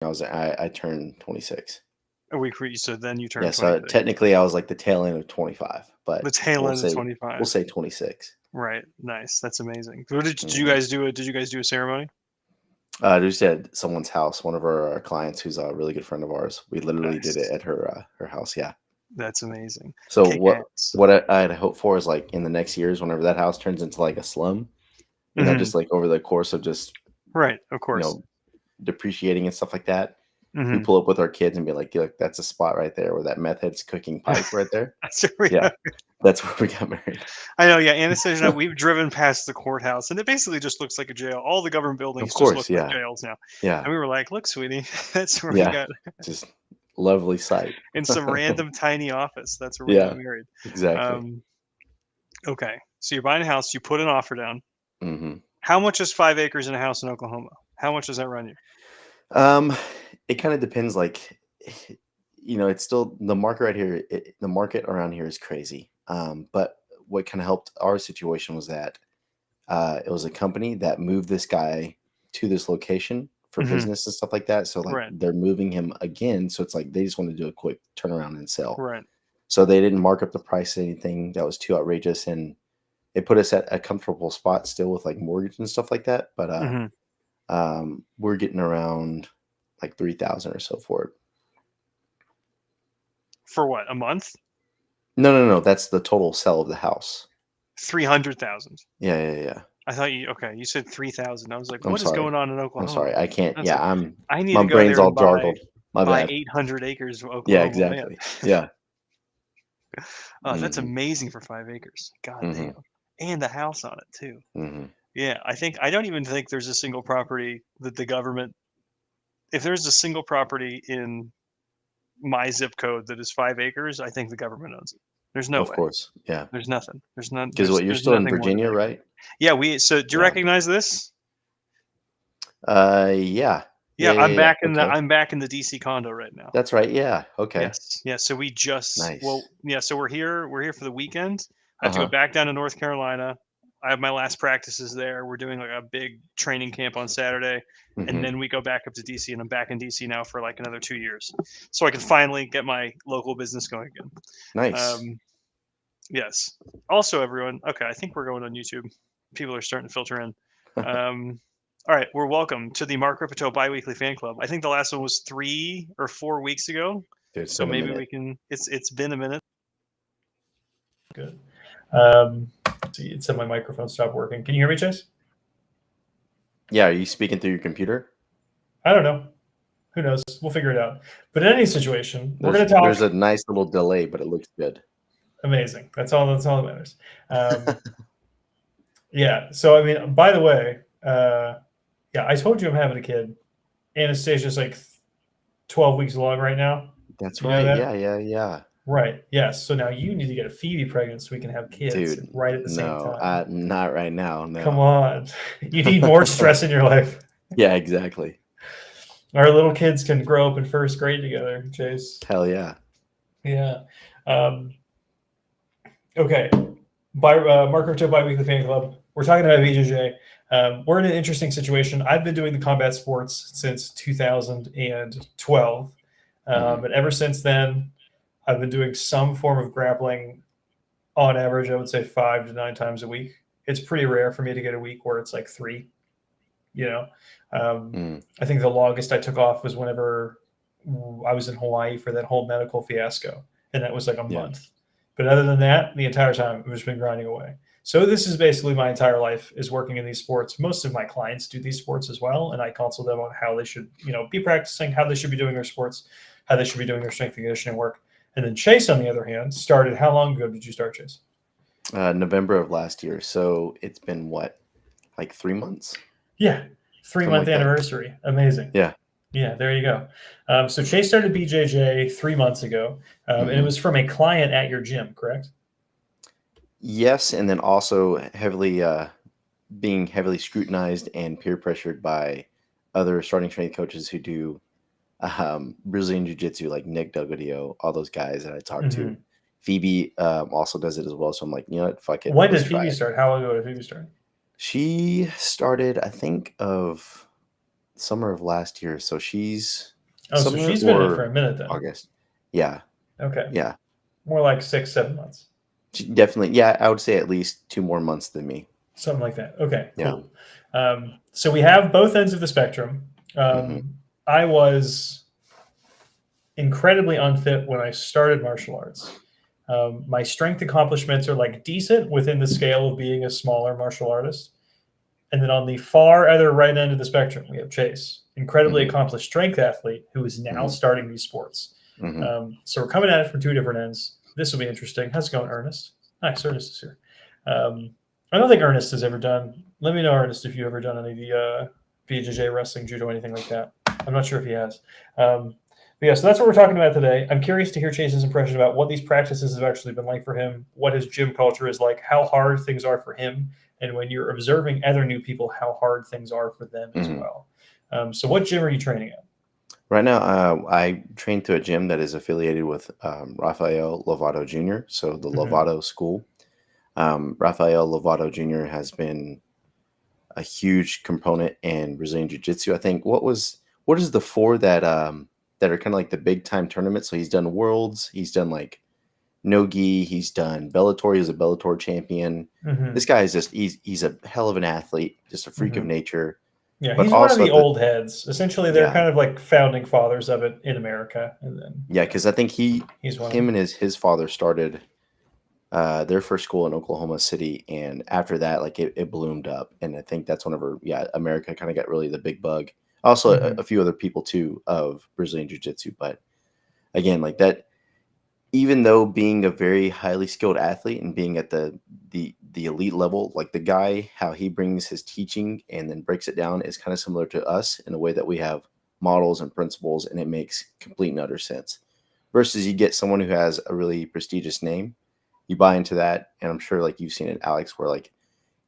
I turned 26. A week for you, so then you Yeah, turned so 26. technically I was like the tail end of 25, The but tail we'll end of say 25. 26. Right. Nice. That's amazing. What did you Hmm. guys do? Did you guys do a ceremony? Just at someone's house, one of our clients who's a really good friend of ours. We literally did it Nice. at her house. Yeah. That's amazing. So Kick what ass. what I had hoped for is like in the next years, whenever that house turns into like a slum, Hmm. just like over the course of just Right. Of you course. know depreciating and stuff like that, we Hmm. pull up with our kids and be like, "Look, that's a spot right there where that meth head's cooking pipe right there." That's where Yeah, that's where we got married. I know. Yeah. Anastasia and I, we've driven past the courthouse, and it basically just looks like a jail. All the government Of buildings just look course, like yeah, jails now. yeah, And we were like, "Look, sweetie, that's where we yeah. got Just lovely sight. in some random tiny office. That's where we got Yeah, married." exactly. Um, okay. So you're buying a house. You put an offer down. Hmm. How much is 5 acres in a house in Oklahoma? How much does that run you? Um, it kind of depends. Like, it's still the market right here. The market around here is crazy. But what kind of helped our situation was that it was a company that moved this guy to this location for Hmm. business and stuff like that. So like Right. they're moving him again. So it's like they just want to do a quick turnaround and sell. Right. So they didn't mark up the price or anything that was too outrageous, and it put us at a comfortable spot still with like mortgage and stuff like that. But Hmm. we're getting around like 3,000 or so for it. For what? A month? No, no, no. That's the total sell of the house. 300,000. Yeah, yeah, yeah. I thought you okay, you said 3,000. I was like, I'm "What is sorry. going on in I'm Oklahoma?" sorry. I can't. That's Yeah, like, I need my to go brain's there all and buy jargled. My buy bad. 800 acres of Yeah, Oklahoma land. exactly. Yeah. Oh, that's Hmm. amazing for 5 acres. God Hmm. damn. And a house on it too. Hmm. Yeah, I don't even think there's a single property that the government if there's a single property in my zip code that is 5 acres, I think the government owns it. There's no Of way. course. Yeah. There's nothing. There's none Because what you're there's still in nothing more than Virginia, an acre. right? Yeah, do you Yeah. recognize this? Yeah. Yeah, Yeah. Yeah. Yeah. Okay. I'm back in the DC condo right now. That's right. Yeah. Okay. Yes. Yeah, so we just well, Nice. yeah, so we're here for the weekend. I Uh have to go huh. back down to North Carolina. I have my last practices there. We're doing like a big training camp on Saturday, and Hmm. then we go back up to DC, and I'm back in DC now for like another 2 years. So I can finally get my local business going again. Nice. Um, yes. Also, everyone, okay, I think we're going on YouTube. People are starting to filter in. Um, all right, we're welcome to the Mark Ripito Biweekly Fan Club. I think the last one was 3 or 4 weeks ago, Dude, it's so been a maybe we minute. can. It's been a minute. Good. See, it said my microphone stopped working. Can you hear me, Chase? Yeah. Are you speaking through your computer? I don't know. Who knows? We'll figure it out. But in any situation, we're going to There's talk. a nice little delay, but it looks good. Amazing. That's all. That's all that matters. Yeah. So I mean, by the way, yeah, I told you I'm having a kid. Anastasia's like 12 weeks along right now. That's You know right. that? Yeah. Yeah. Yeah. Right. Yes. So now you need to get a Phoebe pregnant so we can have kids Dude, right at the same no, time. not right now. Come No. on. You need more stress in your life. Yeah. Exactly. Our little kids can grow up in first grade together, Chase. Hell yeah. Yeah. Um, okay. Mark Crypto Biweekly Fan Club. We're talking about BJJ. We're in an interesting situation. I've been doing the combat sports since 2012. Hmm. And ever since then, I've been doing some form of grappling on average, I would say 5 to 9 times a week. It's pretty rare for me to get a week where it's like three, you know. Um, Mm. I think the longest I took off was whenever I was in Hawaii for that whole medical fiasco, and that was like a Yeah. month. But other than that, the entire time I've just been grinding away. So this is basically my entire life is working in these sports. Most of my clients do these sports as well, and I counsel them on how they should, be practicing, how they should be doing their sports, how they should be doing their strength and conditioning work. And then Chase, on the other hand, started. How long ago did you start, Chase? November of last year. So it's been what, like 3 months? Yeah, three Something month like that. anniversary. Amazing. Yeah. Yeah, there you go. So Chase started BJJ 3 months ago, and it Hmm. was from a client at your gym, correct? Yes. And then also heavily, being heavily scrutinized and peer pressured by other starting strength coaches who do Brazilian Jiu Jitsu, like Nick Delgadio, all those guys that I talked to. Hmm. Phoebe also does it as well. So I'm like, you know what? Fuck it. When Let's did try Phoebe it. start? How long ago did Phoebe start? She started, I think, of summer of last year. So she's Oh, so summer she's been in it or for a minute then. August. Yeah. Okay. Yeah. More like 6-7 months. She definitely. Yeah. I would say at least 2 more months than me. Something like that. Okay, Yeah. cool. So we have both ends of the spectrum. I was incredibly unfit when I started martial arts. My strength accomplishments are like decent within the scale of being a smaller martial artist. And then on the far other right end of the spectrum, we have Chase, incredibly accomplished strength athlete who is now starting these sports. So we're coming at it from two different ends. This will be interesting. How's it going, Ernest? Nice, Ernest is here. I don't think Ernest has ever done. Let me know, Ernest, if you've ever done any of the BJJ, wrestling, judo, anything like that. I'm not sure if he has. But yeah, so that's what we're talking about today. I'm curious to hear Chase's impression about what these practices have actually been like for him, what his gym culture is like, how hard things are for him, and when you're observing other new people, how hard things are for them as well. So what gym are you training at? Right now, I train through a gym that is affiliated with Rafael Lovato Jr., so the Lovato School. Rafael Lovato Jr. has been a huge component in Brazilian Jiu-Jitsu. I think what is the four that that are kind of like the big time tournaments? So he's done Worlds, he's done like Nogi, he's done Bellator. He's a Bellator champion. This guy is just he's a hell of an athlete, just a freak of nature. Yeah, but he's one of also the old heads. Essentially, they're Yeah. kind of like founding fathers of it in America. And then Yeah, because I think he's one of him them. and his father started their first school in Oklahoma City, and after that, like it bloomed up, and I think that's whenever America kind of got really the big bug. Also, a few other people too of Brazilian Jiu-Jitsu, but again, like that. Even though being a very highly skilled athlete and being at the elite level, like the guy, how he brings his teaching and then breaks it down is kind of similar to us in the way that we have models and principles, and it makes complete and utter sense. Versus you get someone who has a really prestigious name, you buy into that, and I'm sure like you've seen it, Alex, where like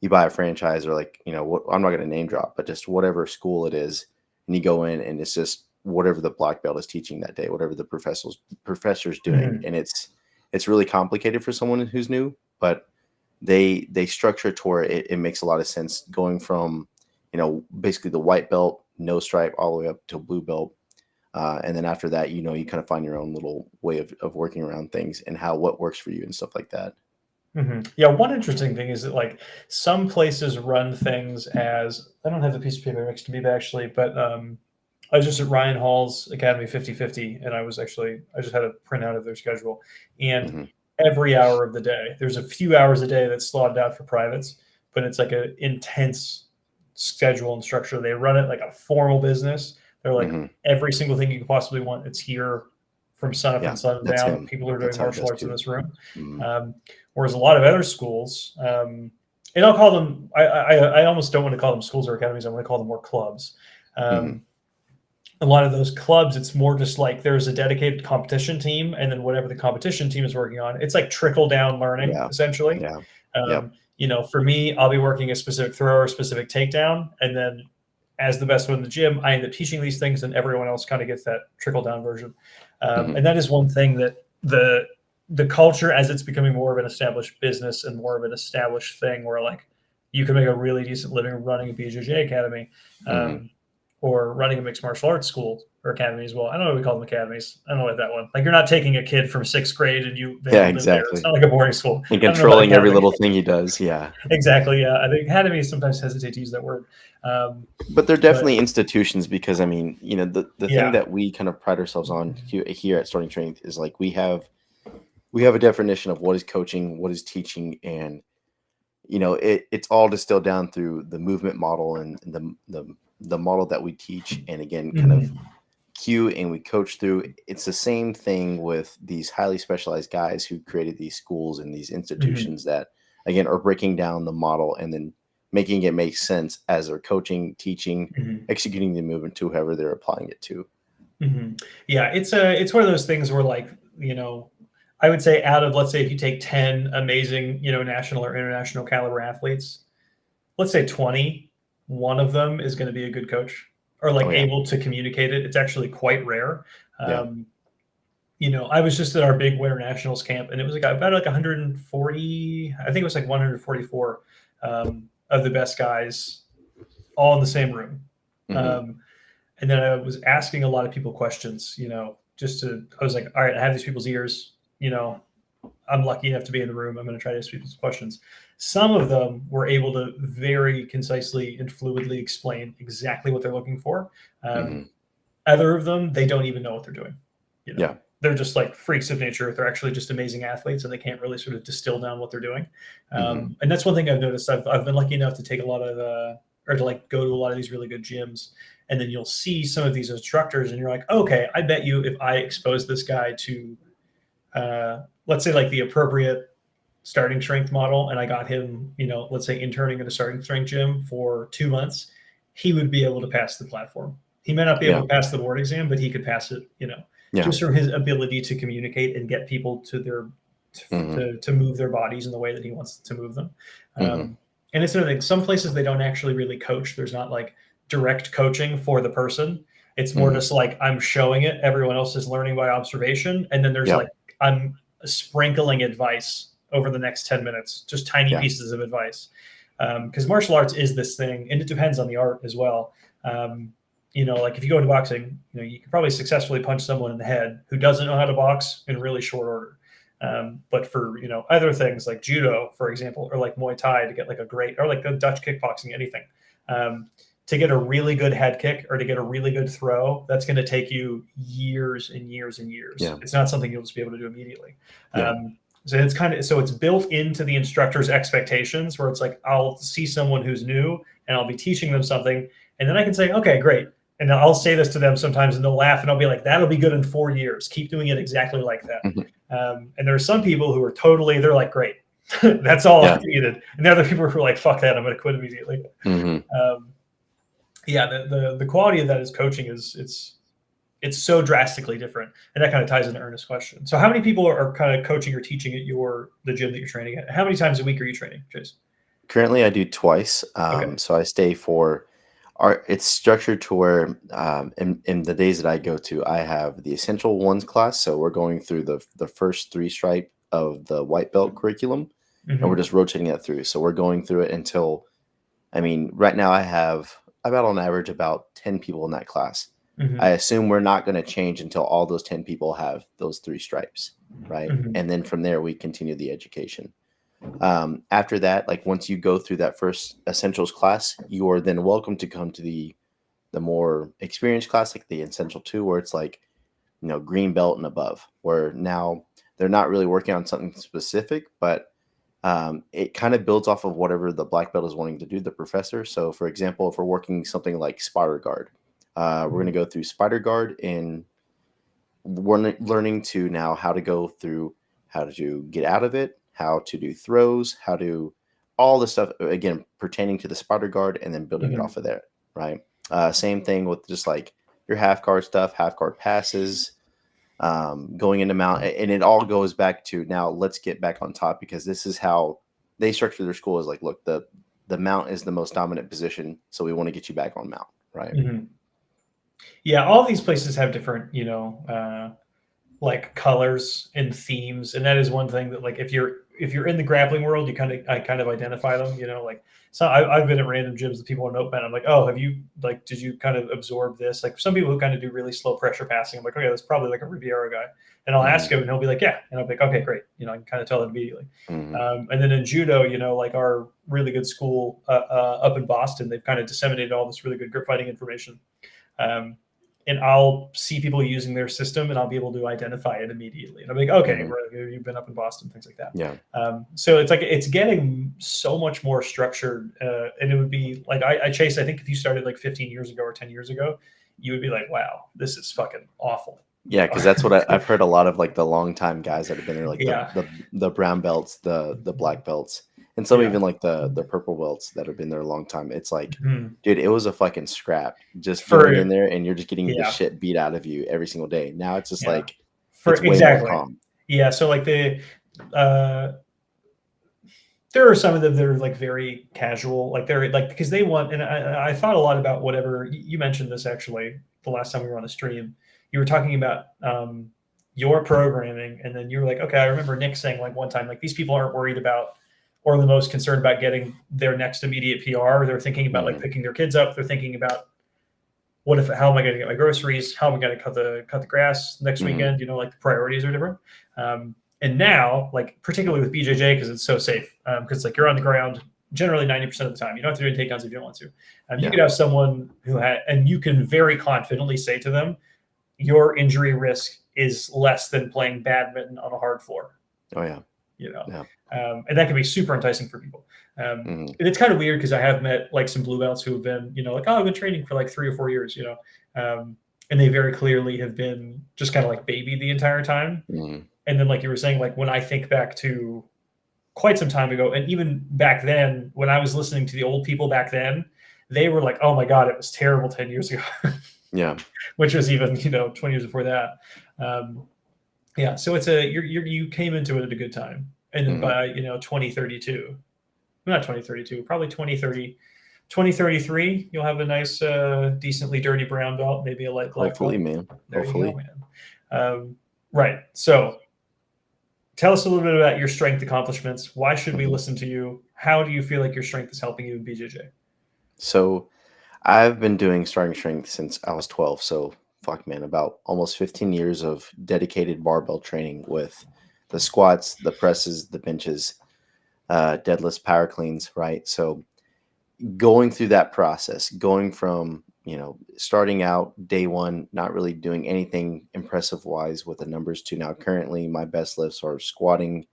you buy a franchise or like what I'm not going to name drop, but just whatever school it is, and you go in and it's just whatever the black belt is teaching that day, whatever the professor's doing, and it's really complicated for someone who's new, but they structure it to where it makes a lot of sense, going from basically the white belt, no stripe, all the way up to blue belt, and then after that, you kind of find your own little way of working around things and what works for you and stuff like that. Yeah, one interesting thing is that like some places run things as, I don't have the piece of paper next to me actually, but I was just at Ryan Hall's Academy 50/50, and I just had a printout of their schedule, and every hour of the day, there's a few hours a day that's slotted out for privates, but it's like an intense schedule and structure. They run it like a formal business. They're like every single thing you could possibly want, it's here from sun up and sun down. People are doing martial arts in this room. Whereas a lot of other schools, and I'll call them, I almost don't want to call them schools or academies. I want to call them more clubs. A lot of those clubs, it's more just like there's a dedicated competition team, and then whatever the competition team is working on, it's like trickle down learning, essentially. For me, I'll be working a specific throw or a specific takedown, and then as the best one in the gym, I end up teaching these things, and everyone else kind of gets that trickle down version. And that is one thing that the culture, as it's becoming more of an established business and more of an established thing, where like you can make a really decent living running a BJJ academy. Or running a mixed martial arts school or academy as well. I don't know what we call them, academies. I don't know what that one. Like you're not taking a kid from 6th grade and exactly. It's not like a boarding school. And controlling every little thing he does. Yeah. Exactly. Yeah. I think academies sometimes hesitate to use that word. But they're definitely institutions, because I mean, the thing that we kind of pride ourselves on here at Starting Strength is like we have a definition of what is coaching, what is teaching, and it's all distilled down through the movement model and the model that we teach, and again kind of cue and we coach through. It's the same thing with these highly specialized guys who created these schools and these institutions that again are breaking down the model and then making it make sense as they're coaching, teaching, executing the movement to whoever they're applying it to. Yeah, it's one of those things where like I would say out of, let's say if you take 10 amazing national or international caliber athletes, let's say 20, one of them is going to be a good coach or like able to communicate it. It's actually quite rare. I was just at our big Winter Nationals camp, and it was like about like 140, I think it was like 144 of the best guys all in the same room. and then I was asking a lot of people questions, I was like, all right, I have these people's ears, I'm lucky enough to be in the room. I'm going to try to ask people's questions. Some of them were able to very concisely and fluidly explain exactly what they're looking for. Other of them, they don't even know what they're doing. Yeah. They're just like freaks of nature. They're actually just amazing athletes, and they can't really sort of distill down what they're doing. And that's one thing I've noticed. I've been lucky enough to take a lot of, or to like go to a lot of these really good gyms, and then you'll see some of these instructors, and you're like, okay, I bet you if I expose this guy to, let's say like the appropriate starting strength model, and I got him, let's say interning at a starting strength gym for 2 months, he would be able to pass the platform. He may not be able to pass the board exam, but he could pass it, just from his ability to communicate and get people to their, to move their bodies in the way that he wants to move them. And it's another thing. Some places they don't actually really coach. There's not like direct coaching for the person. It's more just like I'm showing it. Everyone else is learning by observation. And then there's like, I'm sprinkling advice over the next 10 minutes, just tiny pieces of advice. Because martial arts is this thing, and it depends on the art as well. Like if you go into boxing, you can probably successfully punch someone in the head who doesn't know how to box in really short order. But for, other things like judo, for example, or like Muay Thai to get like a great, or like a Dutch kickboxing, anything, to get a really good head kick or to get a really good throw, that's going to take you years and years and years. Yeah. It's not something you'll just be able to do immediately. So it's built into the instructor's expectations, where it's like, I'll see someone who's new and I'll be teaching them something. And then I can say, okay, great. And I'll say this to them sometimes and they'll laugh and I'll be like, that'll be good in 4 years. Keep doing it exactly like that. And there are some people who are they're like, great, that's all I needed. And the other people who are like, fuck that, I'm going to quit immediately. The quality of that is coaching it's so drastically different. And that kind of ties into Ernest's question. So how many people are kind of coaching or teaching at the gym that you're training at? How many times a week are you training, Chase? Currently I do twice. So I stay it's structured to where in the days that I go to, I have the essential ones class. So we're going through the first 3 stripe of the white belt curriculum, and we're just rotating that through. So we're going through it until, right now I have about on average about 10 people in that class. I assume we're not going to change until all those 10 people have those 3 stripes, right? And then from there, we continue the education. After that, like once you go through that first essentials class, you are then welcome to come to the more experienced class, like the essential 2, where it's like, green belt and above, where now they're not really working on something specific, but it kind of builds off of whatever the black belt is wanting to do, the professor. So for example, if we're working something like spider guard, we're going to go through spider guard, and we're learning to now how to go through how to get out of it, how to do throws, how to all the stuff, again, pertaining to the spider guard, and then building it off of there, right? Same thing with just like your half guard stuff, half guard passes, going into mount, and it all goes back to now let's get back on top, because this is how they structure their school, is like, look, the mount is the most dominant position, so we want to get you back on mount, right? Yeah, all these places have different, like colors and themes, and that is one thing that, like, if you're in the grappling world, I kind of identify them, like, so I've been at random gyms with people on Notepad. I'm like, oh, did you kind of absorb this? Like some people who kind of do really slow pressure passing, I'm like, okay, that's probably like a Riviera guy, and I'll ask him, and he'll be like, yeah, and I'll be like, okay, great, I can kind of tell that immediately. And then in judo, like our really good school up in Boston, they've kind of disseminated all this really good grip fighting information. And I'll see people using their system, and I'll be able to identify it immediately. And I'm like, okay, you've been up in Boston, things like that. Yeah. So it's like, it's getting so much more structured. And it would be like, Chase, I think if you started like 15 years ago or 10 years ago, you would be like, wow, this is fucking awful. Yeah, because that's what I've heard a lot of, like the longtime guys that have been there, like the brown belts, the black belts, and some even like the purple belts that have been there a long time. It's like, dude, it was a fucking scrap just going in there, and you're just getting the shit beat out of you every single day. Now it's just like, it's way more calm. Yeah, so like there are some of them that are like very casual, like they're like, because they want, and I thought a lot about whatever you mentioned this actually the last time we were on the stream. You were talking about your programming, and then you were like, okay, I remember Nick saying like one time, like these people aren't worried about or the most concerned about getting their next immediate PR. They're thinking about like picking their kids up. They're thinking about how am I going to get my groceries? How am I going to cut the grass next weekend? You know, like the priorities are different. And now, like particularly with BJJ, because it's so safe, because like you're on the ground generally 90% of the time. You don't have to do any takedowns if you don't want to. You could have someone and you can very confidently say to them, your injury risk is less than playing badminton on a hard floor. Oh yeah. You know, and that can be super enticing for people. And it's kind of weird because I have met like some blue belts who have been, you know, like, oh, I've been training for like 3 or 4 years, you know, and they very clearly have been just kind of like babied the entire time. And then, like you were saying, like when I think back to quite some time ago, and even back then, when I was listening to the old people back then, they were like, oh my God, it was terrible 10 years ago. Yeah. Which was even, you know, 20 years before that. Yeah. So it's you came into it at a good time. And then by, you know, 2032, not 2032, probably 2033, you'll have a nice, decently dirty brown belt, maybe a light black Hopefully, belt. man. There Hopefully. you go, man. Right. So tell us a little bit about your strength accomplishments. Why should we listen to you? How do you feel like your strength is helping you in BJJ? So I've been doing starting strength since I was 12. So fuck, man, about almost 15 years of dedicated barbell training with the squats, the presses, the benches, deadlifts, power cleans, right? So going through that process, going from, you know, starting out day one, not really doing anything impressive wise with the numbers to now currently my best lifts are squatting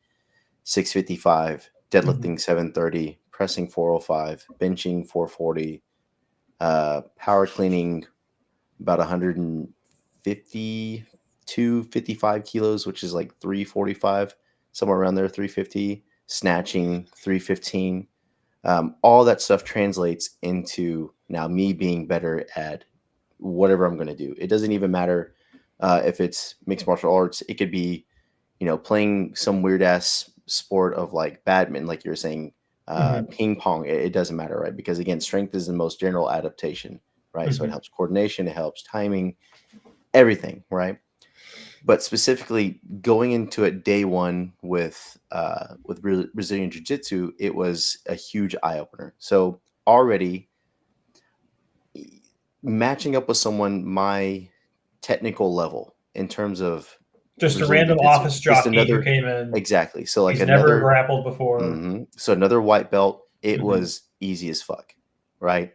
655, deadlifting 730, pressing 405, benching 440, power cleaning about 152, 55 kilos, which is like 345, somewhere around there, 350, snatching 315. All that stuff translates into now me being better at whatever I'm going to do. It doesn't even matter if it's mixed martial arts. It could be, you know, playing some weird ass sport of like badminton, like you were saying, ping pong. It doesn't matter, right? Because again, strength is the most general adaptation, right? So it helps coordination, it helps timing, everything, right? But specifically going into it day one with Brazilian Jiu-Jitsu, it was a huge eye opener. So already matching up with someone my technical level in terms of just Brazilian a random Jiu-Jitsu, office just jockey who came in. Exactly. So like he's another never grappled before. So another white belt, it was easy as fuck, right?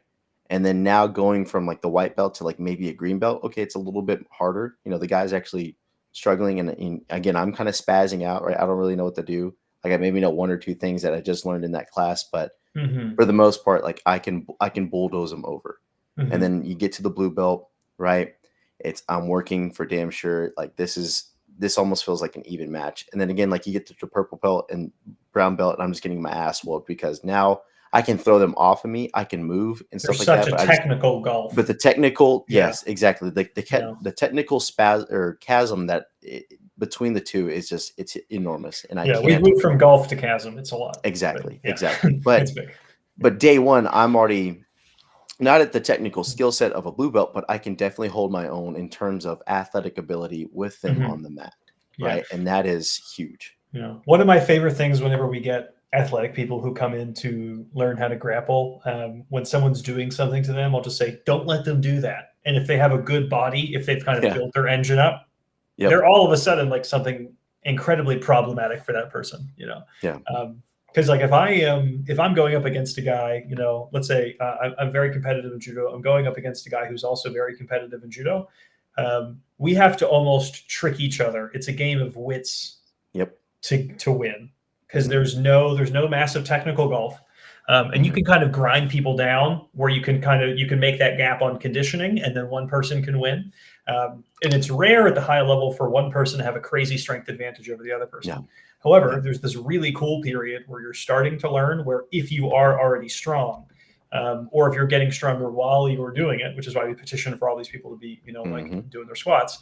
And then now going from like the white belt to like maybe a green belt, okay, it's a little bit harder. You know, the guy's actually struggling, and again, I'm kind of spazzing out, right? I don't really know what to do. Like I maybe know 1 or 2 things that I just learned in that class, but for the most part, like I can bulldoze them over. And then you get to the blue belt, right? I'm working for damn sure. Like this almost feels like an even match. And then again, like you get to the purple belt and brown belt, and I'm just getting my ass whooped because now I can throw them off of me. I can move and stuff like that. Such a technical golf. But the technical, yes, exactly. The technical chasm that between the two is just, it's enormous. And I can't. We've moved from golf to chasm. It's a lot. Exactly. But, exactly. it's big. But day one, I'm already not at the technical skill set of a blue belt, but I can definitely hold my own in terms of athletic ability with them on the mat. Right. And that is huge. Yeah. One of my favorite things whenever we get athletic people who come in to learn how to grapple, when someone's doing something to them, I'll just say, don't let them do that. And if they have a good body, if they've kind of built their engine up, they're all of a sudden like something incredibly problematic for that person, you know? Yeah. Because like if I'm going up against a guy, you know, let's say I'm very competitive in judo. I'm going up against a guy who's also very competitive in judo. We have to almost trick each other. It's a game of wits. To win, because there's no massive technical golf, and you can kind of grind people down where you can make that gap on conditioning, and then one person can win. And it's rare at the high level for one person to have a crazy strength advantage over the other person. However, there's this really cool period where you're starting to learn where if you are already strong, or if you're getting stronger while you're doing it, which is why we petition for all these people to be, you know, like doing their squats.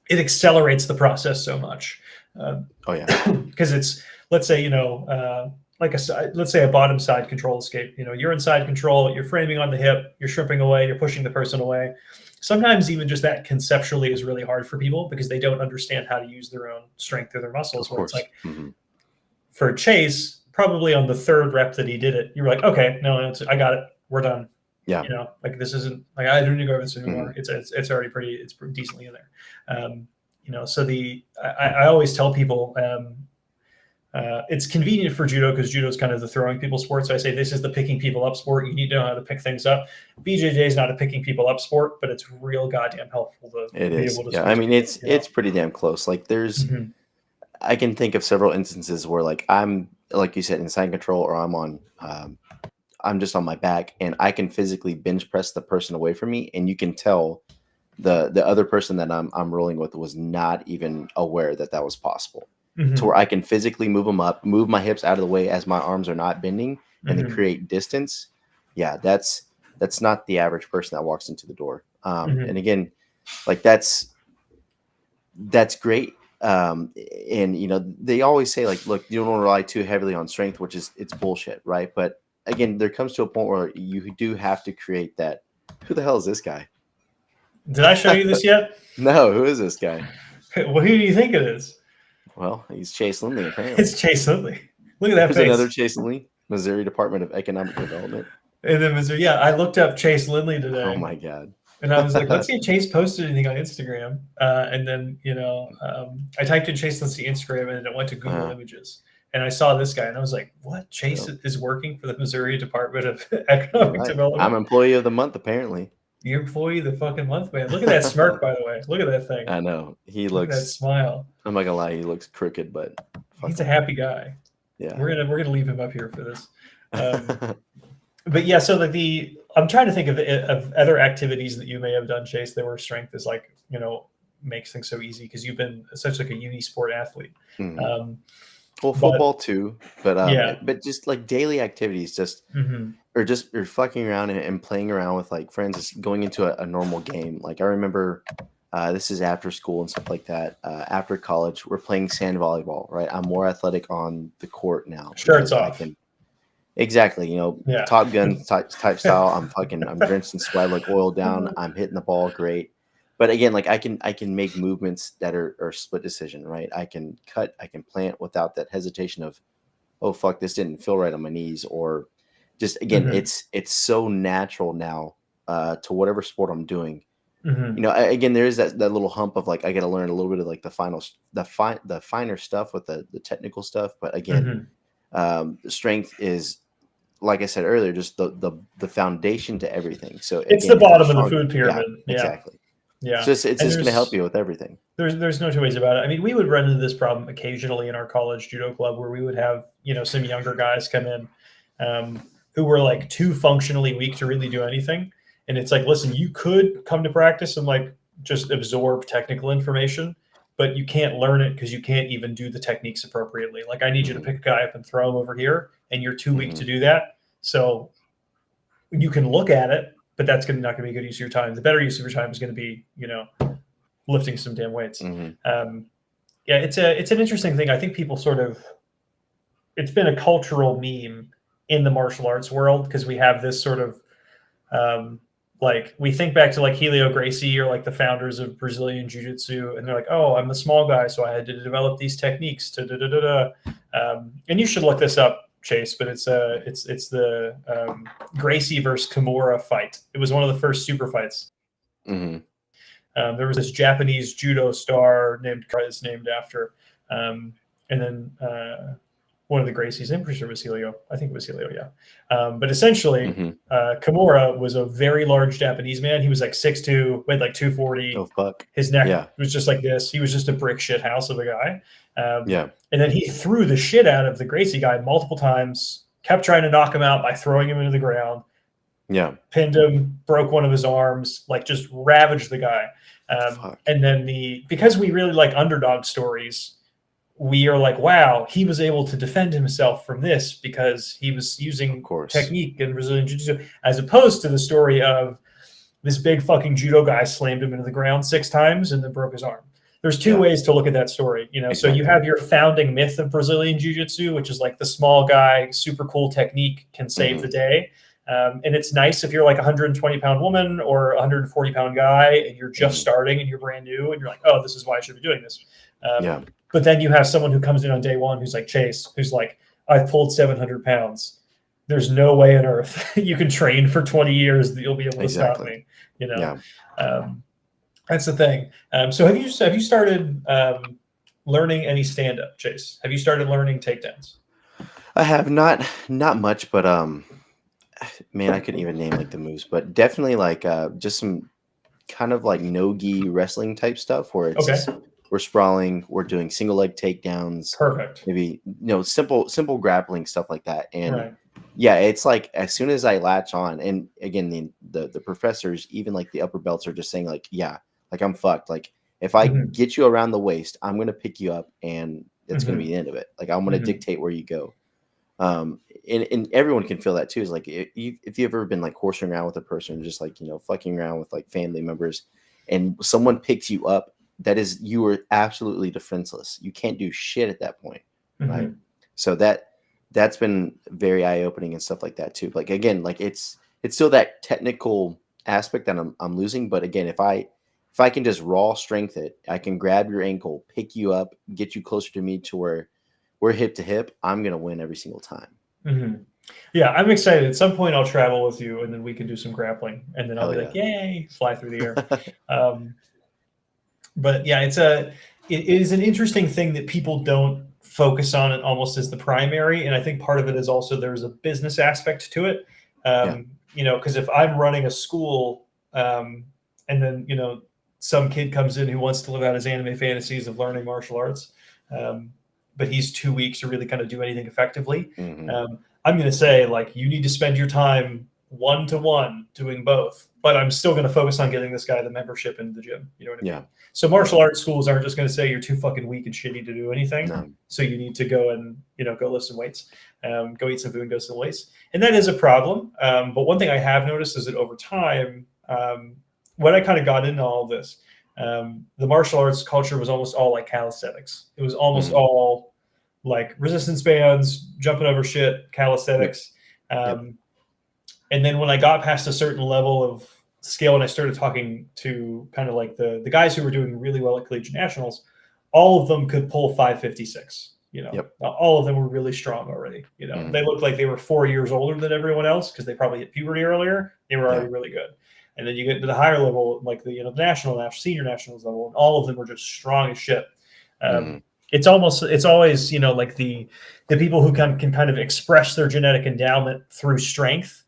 It accelerates the process so much. Because it's, let's say, you know, let's say a bottom side control escape. You know, you're in side control, you're framing on the hip, you're shrimping away, you're pushing the person away. Sometimes even just that conceptually is really hard for people because they don't understand how to use their own strength or their muscles. Where it's like, for Chase, probably on the 3rd rep that he did it, you were like, okay, no, I got it, we're done. Yeah. Like this isn't like I don't need to go over this anymore. Mhm. It's already pretty decently in there. So I always tell people it's convenient for judo because judo is kind of the throwing people sport. So I say this is the picking people up sport. You need to know how to pick things up. BJJ is not a picking people up sport, but it's real goddamn helpful to It be is. able to Yeah. I squeeze mean, people, it's pretty damn close. Like Mhm. I can think of several instances where like I'm, like you said, in side control, or I'm just on my back, and I can physically bench press the person away from me, and you can tell the other person that I'm rolling with was not even aware that that was possible. To Mhm. where I can physically move them up, move my hips out of the way as my arms are not bending, and then Mhm. create distance. Yeah, that's not the average person that walks into the door. Mhm. And again, like that's great. And they always say like, look, you don't want to rely too heavily on strength, which is it's bullshit, right? But again, there comes to a point where you do have to create that. Who the hell is this guy? Did I show you this yet? No, who is this guy? Well, who do you think it is? Well, he's Chase Lindley, apparently. It's Chase Lindley. Look at that There's another face. Chase Lindley, Missouri Department of Economic Development. And then Missouri. Yeah, I looked up Chase Lindley Oh today. my God. And I was like, let's see if Chase posted anything on Instagram. And then, I typed in Chase Lindley Instagram and it went to Google Uh, Images. And I saw this guy and I was like, what? Chase so, is working for the Missouri Department of all Economic right. I'm Development? employee of the month, apparently. Your employee of the fucking month, man. Look at that smirk, by the way. Look at that thing. I know. He Look at that looks, smile. I'm not gonna lie, he looks crooked, but fuck He's a him. happy guy. Yeah. We're gonna leave him up here for this. But yeah, so like I'm trying to think of other activities that you may have done, Chase, that where strength is like, makes things so easy because you've been such like a uni sport athlete. Mhm. Um, Well, but football too, yeah. but just like daily activities, Mhm. or fucking around and playing around with like friends, just going into a normal game. Like I remember, this is after school and stuff like that. After college, we're playing sand volleyball. Right, I'm more athletic on the court now Shirts because I off. can. Exactly, Yeah. Top Gun type style. I'm drenched in sweat, like oiled down. I'm hitting the ball great, but again, like I can make movements that are split decision, right? I can cut, I can plant without that hesitation of, oh fuck, this didn't feel right on my knees, or just again, Mhm. it's so natural now to whatever sport I'm doing. Mhm. Again, there is that little hump of like I got to learn a little bit of like the finer stuff with the technical stuff, but again, Mhm. the strength is, like I said earlier, just the foundation to everything. So It's the again, if you're bottom of the strong, food yeah, pyramid. Yeah. exactly. Yeah. It's And just going to help you with everything. there's no two ways about it. I mean, we would run into this problem occasionally in our college judo club where we would have, some younger guys come in who were like too functionally weak to really do anything. And it's like, listen, you could come to practice and like just absorb technical information, but you can't learn it because you can't even do the techniques appropriately. Like, I need you to Hmm. pick a guy up and throw him over here, and you're too weak Hmm. to do that. So you can look at it, but that's not going to be a good use of your time. The better use of your time is going to be, lifting some damn weights. Hmm. Yeah, it's an interesting thing. I think people it's been a cultural meme in the martial arts world because we have this sort of like we think back to like Helio Gracie or like the founders of Brazilian Jiu-Jitsu, and they're like, oh, I'm the small guy, so I had to develop these techniques to da da da da. And you should look this up, Chase, but it's the Gracie versus Kimura fight. It was one of the first super fights. Hmm. There was this Japanese judo star named after, and then one of the Gracies. I'm pretty sure it was Helio. I think it was Helio, yeah. But essentially, Hmm. Kimura was a very large Japanese man. He was like 6'2", weighed like 240. Oh fuck. His neck Yeah. was just like this. He was just a brick shit house of a guy. Yeah. And then he threw the shit out of the Gracie guy multiple times, kept trying to knock him out by throwing him into the ground. Yeah. Pinned him, broke one of his arms, like just ravaged the guy. And then because we really like underdog stories, we are like, wow, he was able to defend himself from this because he was using technique and Brazilian Jiu-Jitsu, as opposed to the story of this big fucking judo guy slammed him into the ground 6 times and then broke his arm. There's two ways to look at that story, Exactly. So you have your founding myth of Brazilian Jiu-Jitsu, which is like the small guy, super cool technique can save the day. And it's nice if you're like a 120-pound woman or a 140-pound guy and you're just starting and you're brand new and you're like, oh, this is why I should be doing this. But then you have someone who comes in on day one who's like Chase, who's like, I've pulled 700 pounds. there's no way on earth you can train for 20 years that you'll be able to stop me. You know, that's the thing. So have you started learning any stand up, Chase? Have you started learning takedowns? I have not much, but man, I couldn't even name like the moves, but definitely like just some kind of like no-gi wrestling type stuff where it's just, we're sprawling, we're doing single leg takedowns, Perfect. maybe simple grappling stuff like that. And right. it's like as soon as I latch on, and again the professors, even like the upper belts are just saying like, yeah, like I'm fucked. Like if I get you around the waist, I'm gonna pick you up and it's gonna be the end of it. Like I'm gonna dictate where you go. And everyone can feel that too. Is like if you've ever been like horsing around with a person, just like fucking around with like family members, and someone picks you up, that is, you are absolutely defenseless. You can't do shit at that point, right? So that's been very eye opening and stuff like that too. Like again, like it's still that technical aspect that I'm losing, but again, if I can just raw strength it, I can grab your ankle, pick you up, get you closer to me to where we're hip to hip, I'm going to win every single time. Yeah, I'm excited. At some point, I'll travel with you, and then we can do some grappling, and then I'll be like, "Yay, fly through the air." But yeah, it is an interesting thing that people don't focus on it almost as the primary, and I think part of it is also there's a business aspect to it. Because if I'm running a school, and then some kid comes in who wants to live out his anime fantasies of learning martial arts. But he's 2 weeks to really kind of do anything effectively. I'm going to say, like, you need to spend your time one-to-one doing both, but I'm still going to focus on getting this guy the membership into the gym. You know what I mean? So martial arts schools aren't just going to say you're too fucking weak and shitty to do anything. No. So you need to go and, go lift some weights, go eat some food and go some weights. And that is a problem. But one thing I have noticed is that over time, when I kind of got into all of this, the martial arts culture was almost all like calisthenics. It was almost all like resistance bands, jumping over shit, calisthenics. And then when I got past a certain level of skill and I started talking to kind of like the guys who were doing really well at collegiate nationals, all of them could pull 556. All of them were really strong already. They looked like they were 4 years older than everyone else because they probably hit puberty earlier. They were already really good. And then you get to the higher level, like the senior nationals level, and all of them were just strong as shit. It's always like the people who can kind of express their genetic endowment through strength,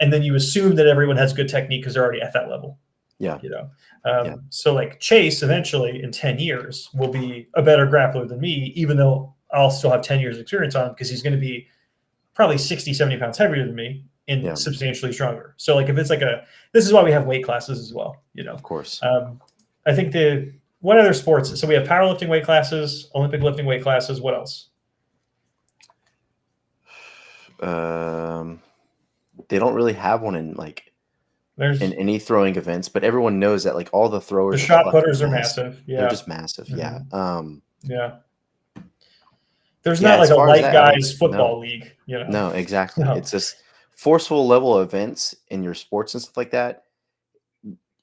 and then you assume that everyone has good technique because they're already at that level. So like Chase eventually in 10 years will be a better grappler than me, even though I'll still have 10 years experience on him because he's going to be probably 60, 70 pounds heavier than me and substantially stronger. So like if it's like this is why we have weight classes as well, Of course. I think what other sports? So we have powerlifting weight classes, Olympic lifting weight classes. What else? They don't really have one in in any throwing events, but everyone knows that like all the throwers, the shot putters are massive. Yeah, they're just massive. There's not like a light guys football league. No, exactly. No. It's just forceful level of events in your sports and stuff like that.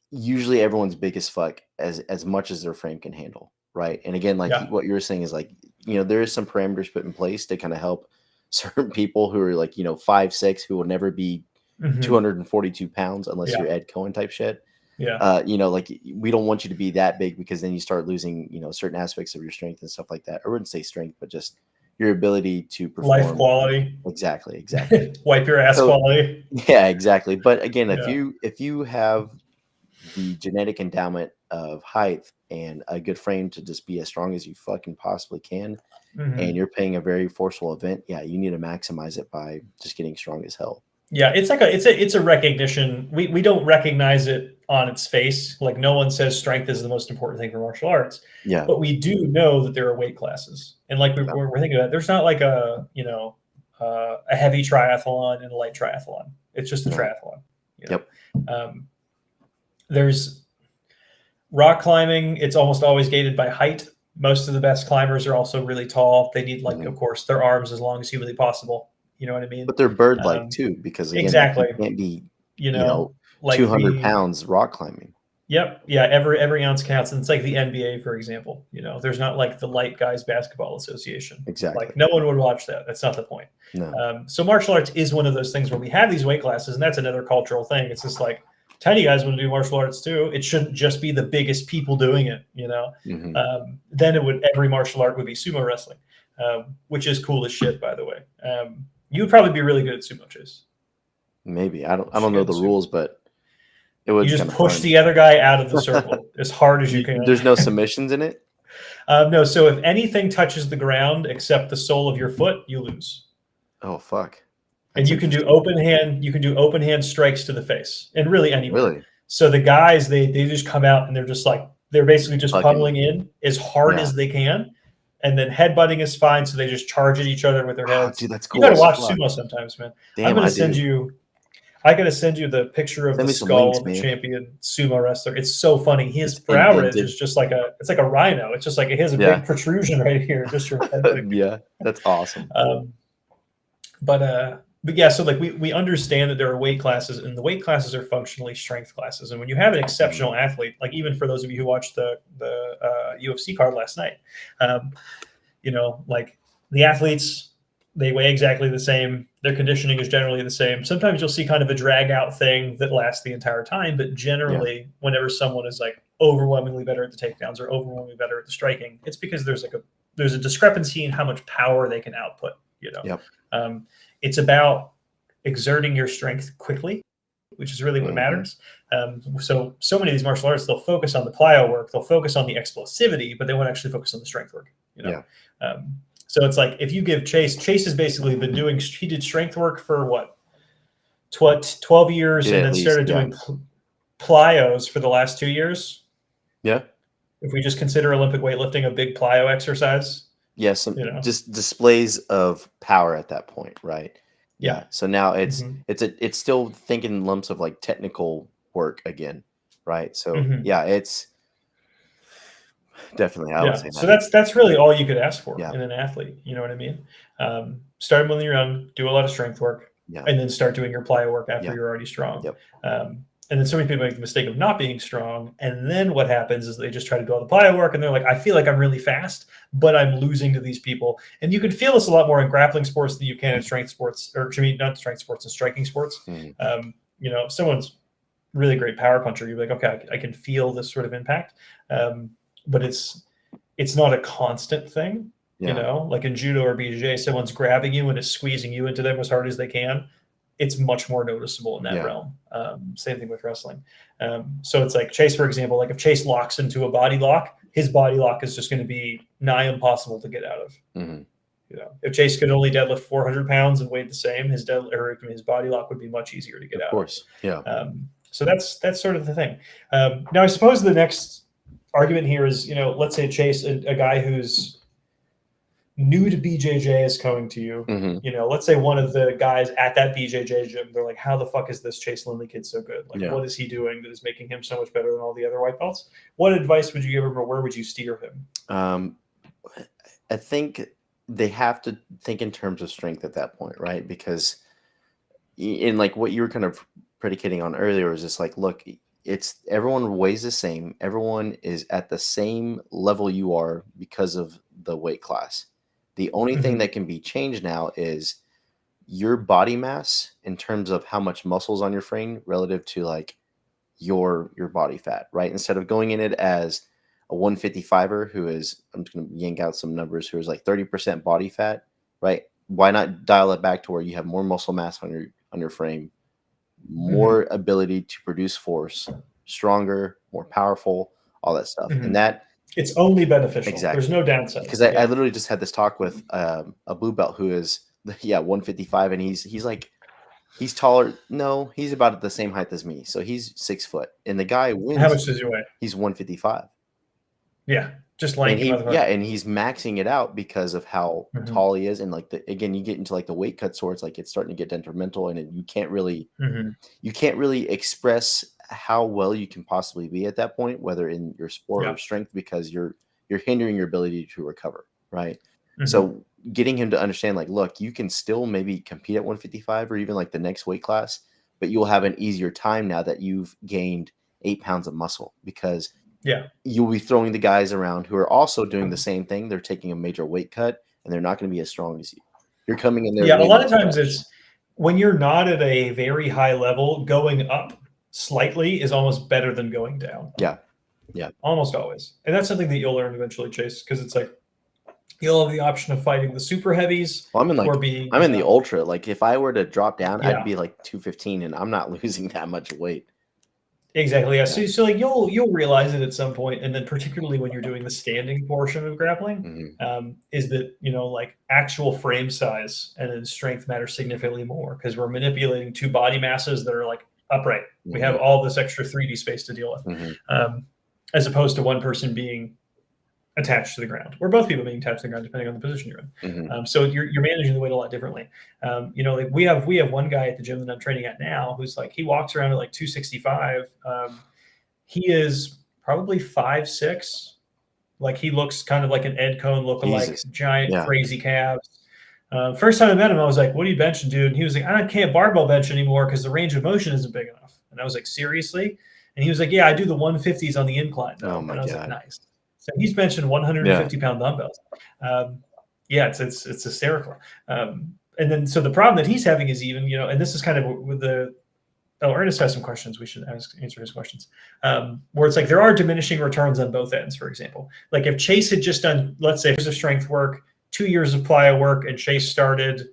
Usually everyone's big as fuck as much as their frame can handle, right? And again, like what you were saying is like, there is some parameters put in place to kind of help certain people who are like, 5'6", who will never be 242 pounds unless you're Ed Cohen type shit. Like we don't want you to be that big because then you start losing, certain aspects of your strength and stuff like that. I wouldn't say strength, but just your ability to perform. Life quality. Exactly. Wipe your ass quality. Yeah, exactly. But again, if you have the genetic endowment of height and a good frame to just be as strong as you fucking possibly can, and you're playing a very forceful event, you need to maximize it by just getting strong as hell. Yeah, it's like it's a recognition. We don't recognize it on its face. Like no one says strength is the most important thing for martial arts. Yeah. But we do know that there are weight classes. And like we're thinking about, there's not like a heavy triathlon and a light triathlon. It's just a triathlon. Yep. There's rock climbing. It's almost always gated by height. Most of the best climbers are also really tall. They need of course, their arms as long as humanly possible. You know what I mean? But they're bird-like too, because again, exactly. You can't be, like 200 pounds rock climbing. Yep. Yeah. Every ounce counts. And it's like the NBA, for example. There's not like the Light Guys Basketball Association. Exactly. Like no one would watch that. That's not the point. No. So martial arts is one of those things where we have these weight classes, and that's another cultural thing. It's just like, tiny guys want to do martial arts too. It shouldn't just be the biggest people doing it, Mhm. Then every martial art would be sumo wrestling, which is cool as shit, by the way. You would probably be really good at sumo, Chase. Maybe I don't Should know get the sumo. rules, but it You would be just kind of push fun. the other guy out of the circle as hard as you can. There's no submissions in it. No, so if anything touches the ground except the sole of your foot, you lose. Oh fuck! And That's you can do interesting. open hand. You can do open hand strikes to the face, and really anywhere. Really? So the guys, they just come out and they're basically just Fucking- pummeling in as hard Yeah. as they can, and then headbutting is fine. So they just charge at each other with their Oh, heads. dude, that's You cool got to as watch fuck. sumo sometimes, man. Damn, I do. I got to send you the picture of Send the me some skull links, of the man. champion sumo wrestler. It's so funny. His It's brow ridge indented. is just like it's like a rhino. It's just like it has a Yeah. big protrusion right here, just from headbutting. Yeah, that's awesome. But yeah, so like we understand that there are weight classes, and the weight classes are functionally strength classes. And when you have an exceptional athlete, like even for those of you who watched the UFC card last night, like the athletes, they weigh exactly the same. Their conditioning is generally the same. Sometimes you'll see kind of a drag out thing that lasts the entire time, but generally, whenever someone is like overwhelmingly better at the takedowns or overwhelmingly better at the striking, it's because there's a discrepancy in how much power they can output. Yep. It's about exerting your strength quickly, which is really what matters. So many of these martial arts, they'll focus on the plyo work, they'll focus on the explosivity, but they won't actually focus on the strength work. So it's like if you give Chase has basically been doing, he did strength work for what 12 years, and then started doing plyos for the last 2 years. Yeah. If we just consider Olympic weightlifting a big plyo exercise. Yes, just displays of power at that point, right? Yeah. So now it's still thinking lumps of like technical work again, right? So yeah, it's definitely I would say so that. that's really all you could ask for Yeah. in an athlete. You know what I mean? Start when you're young, do a lot of strength work, and then start doing your plyo work after you're already strong. Yep. And then so many people make the mistake of not being strong. And then what happens is they just try to do all the plyo work, and they're like, I feel like I'm really fast, but I'm losing to these people. And you can feel this a lot more in grappling sports than you can in strength sports, or I mean, not strength sports, in striking sports. If someone's really great power puncher, you're like, okay, I can feel this sort of impact. But it's not a constant thing. Like in judo or BJJ, someone's grabbing you and is squeezing you into them as hard as they can. It's much more noticeable in that realm. Same thing with wrestling. So it's like Chase, for example, like if Chase locks into a body lock, his body lock is just going to be nigh impossible to get out of. If Chase could only deadlift 400 pounds and weighed the same, his body lock would be much easier to get out. Of course, yeah. So that's sort of the thing. Now, I suppose the next argument here is, let's say Chase, a guy who's new to BJJ is coming to you. Let's say one of the guys at that BJJ gym, they're like, how the fuck is this Chase Lindley kid so good? Like, what is he doing that is making him so much better than all the other white belts? What advice would you give him, or where would you steer him? I think they have to think in terms of strength at that point, right? Because in like what you were kind of predicating on earlier is just like, look, it's everyone weighs the same. Everyone is at the same level you are because of the weight class. The only thing that can be changed now is your body mass in terms of how much muscle's on your frame relative to like your body fat, right? Instead of going in it as a 155er who is, I'm just going to yank out some numbers, who is like 30% body fat, right? Why not dial it back to where you have more muscle mass on your frame, more ability to produce force, stronger, more powerful, all that stuff. And that it's only beneficial. Exactly. There's no downside. Because I literally just had this talk with a blue belt who is 155, and he's taller. No, he's about the same height as me, so he's 6 foot, and the guy wins. How much does he weigh? He's 155. Yeah, just lanky motherfucker. And he's maxing it out because of how tall he is, and like again, you get into like the weight cut swords, like it's starting to get detrimental, and you can't really express how well you can possibly be at that point, whether in your sport or strength, because you're hindering your ability to recover, right? So getting him to understand, like, look, you can still maybe compete at 155 or even like the next weight class, but you'll have an easier time now that you've gained 8 pounds of muscle, because you'll be throwing the guys around who are also doing the same thing. They're taking a major weight cut, and they're not going to be as strong as you. You're coming in there. Yeah, a way lot more of times fresh. it's when you're not at a very high level, going up slightly is almost better than going down. Yeah. Almost always. And that's something that you'll learn eventually, Chase, because it's like you'll have the option of fighting the super heavies Well, or being I'm in the ultra. Like if I were to drop down, Yeah. I'd be like 215, and I'm not losing that much weight. Exactly. Yeah. So like you'll realize it at some point, and then particularly when you're doing the standing portion of grappling, Mhm. is that like actual frame size and then strength matter significantly more because we're manipulating two body masses that are like upright. We have all this extra 3D space to deal with, Mhm. as opposed to one person being attached to the ground, or both people being attached to the ground, depending on the position you're in. Mhm. So you're managing the weight a lot differently. Like we have one guy at the gym that I'm training at now who's like he walks around at like 265. He is probably 5'6". Like he looks kind of like an Ed Cohn lookalike, Jesus. giant, Yeah. crazy calves. First time I met him, I was like, "What are you benching, dude?" And he was like, "I can't barbell bench anymore because the range of motion isn't big enough." And I was like, "Seriously?" And he was like, "Yeah, I do the 150s on the incline though." Oh my And I was like, God. "Nice." So he's benching 150-pound dumbbells. Yeah, it's hysterical. And then so the problem that he's having is even and this is kind of with the Ernest has some questions. We should answer his questions. Where it's like there are diminishing returns on both ends. For example, like if Chase had just done, let's say, years of strength work, 2 years of plyo work, and Chase started,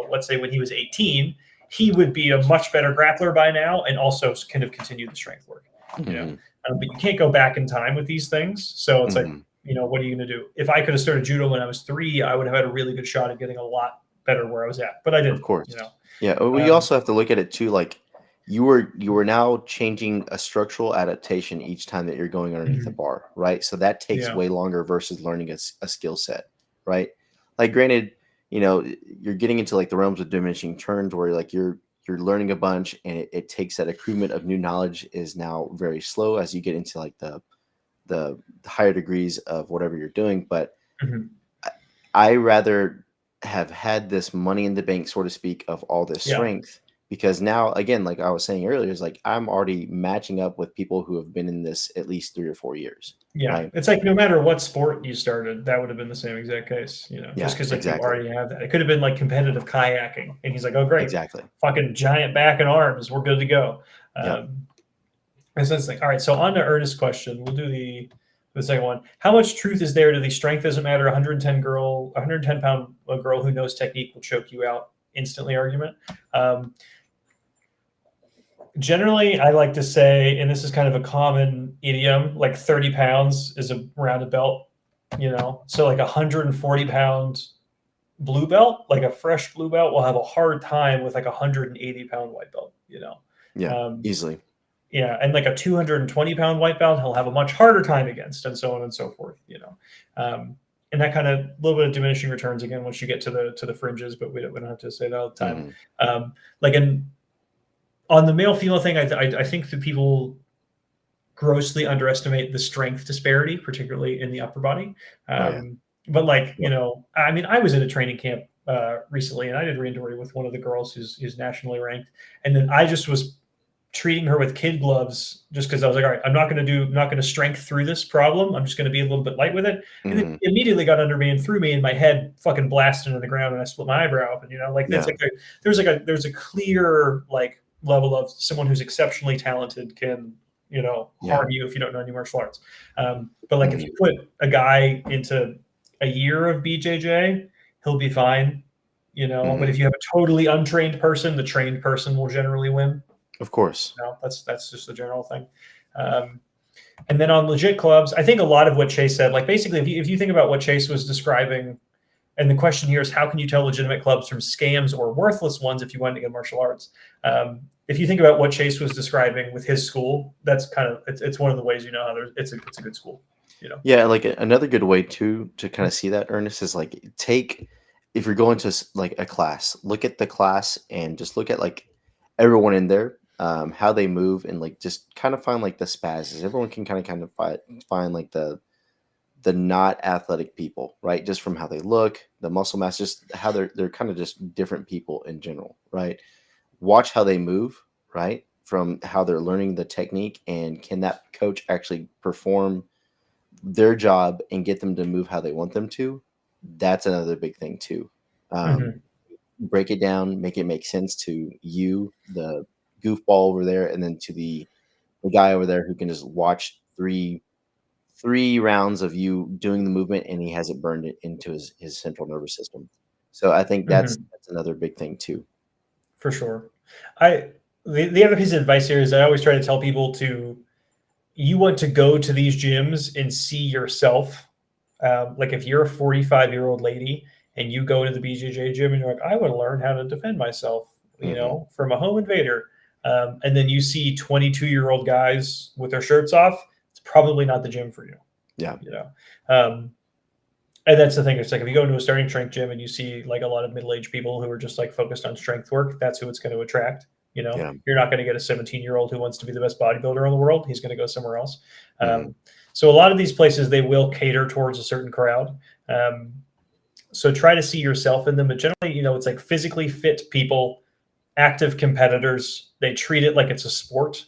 let's say when he was 18, he would be a much better grappler by now, and also kind of continue the strength work. Mhm. But you can't go back in time with these things. So it's like, Mhm. what are you going to do? If I could have started judo when I was 3, I would have had a really good shot at getting a lot better where I was at, but I didn't. Of course. Yeah. Well, you also have to look at it too. Like you were now changing a structural adaptation each time that you're going underneath the bar, right? So that takes Yeah. way longer versus learning a skill set, right? Like granted, you're getting into like the realms of diminishing returns where like you're learning a bunch, and it takes that accruement of new knowledge is now very slow as you get into like the higher degrees of whatever you're doing. But Mhm. I rather have had this money in the bank, so to speak, of all this Yeah. strength, because now, again, like I was saying earlier, is like I'm already matching up with people who have been in this at least 3 or 4 years. Yeah, Right? it's like no matter what sport you started, that would have been the same exact case, just Yeah, because like you exactly. already have that. It could have been like competitive kayaking, and he's like, "Oh, great, Exactly. fucking giant back and arms, we're good to go." Yep. And so it's like, all right. So on to Ernest's question, we'll do the second one. How much truth is there to the strength doesn't matter? 110-pound girl who knows technique will choke you out instantly argument. Generally, I like to say, and this is kind of a common idiom, like 30 pounds is around a belt, so like 140-pound blue belt, like a fresh blue belt, will have a hard time with like 180-pound white belt, Yeah. Easily. Yeah, and like a 220-pound white belt, he'll have a much harder time against, and so on and so forth. And that kind of little bit of diminishing returns again once you get to the fringes, but we don't have to say that all the time. Like on the male female thing, I think that people grossly underestimate the strength disparity, particularly in the upper body. But like I mean, I was at a training camp recently, and I did randori with one of the girls who's nationally ranked, and then I just was treating her with kid gloves just because I was like, all right, I'm not going to strength through this problem. I'm just going to be a little bit light with it. And then it immediately got under me and threw me, and my head fucking blasted into the ground, and I split my eyebrow open. It's like there's a clear like level of someone who's exceptionally talented can harm you if you don't know any martial arts. But like if you put a guy into a year of BJJ, he'll be fine. But if you have a totally untrained person, the trained person will generally win. Of course. That's just the general thing. And then on legit clubs, I think a lot of what Chase said, like basically, if you think about what Chase was describing, and the question here is how can you tell legitimate clubs from scams or worthless ones if you want to get martial arts? If you think about what Chase was describing with his school, that's kind of it's one of the ways how it's a good school. Yeah, like another good way to kind of see that, Ernest, is like if you're going to like a class, look at the class and just look at like everyone in there, how they move, and like just kind of find like the spazzes. Everyone can kind of find like the not athletic people, right? Just from how they look, the muscle mass, just how they're kind of just different people in general, right? Watch how they move, right? From how they're learning the technique, and can that coach actually perform their job and get them to move how they want them to? That's another big thing too. Mhm. Break it down, make it make sense to you, the goofball over there, and then to the guy over there who can just watch three rounds of you doing the movement, and he has it burned into his central nervous system. So I think Mhm. that's another big thing too. For sure. I the other piece of advice here is I always try to tell people to you want to go to these gyms and see yourself. Like if you're a 45-year-old lady and you go to the BJJ gym and you're like, I want to learn how to defend myself, Hmm. from a home invader. And then you see 22-year-old guys with their shirts off, it's probably not the gym for you, Yeah. you know? And that's the thing. It's like if you go into a starting strength gym and you see like a lot of middle-aged people who are just like focused on strength work, that's who it's going to attract. Yeah. You're not going to get a 17-year-old who wants to be the best bodybuilder in the world. He's going to go somewhere else. Hmm. So a lot of these places, they will cater towards a certain crowd. So try to see yourself in them. But generally, it's like physically fit people, active competitors. They treat it like it's a sport,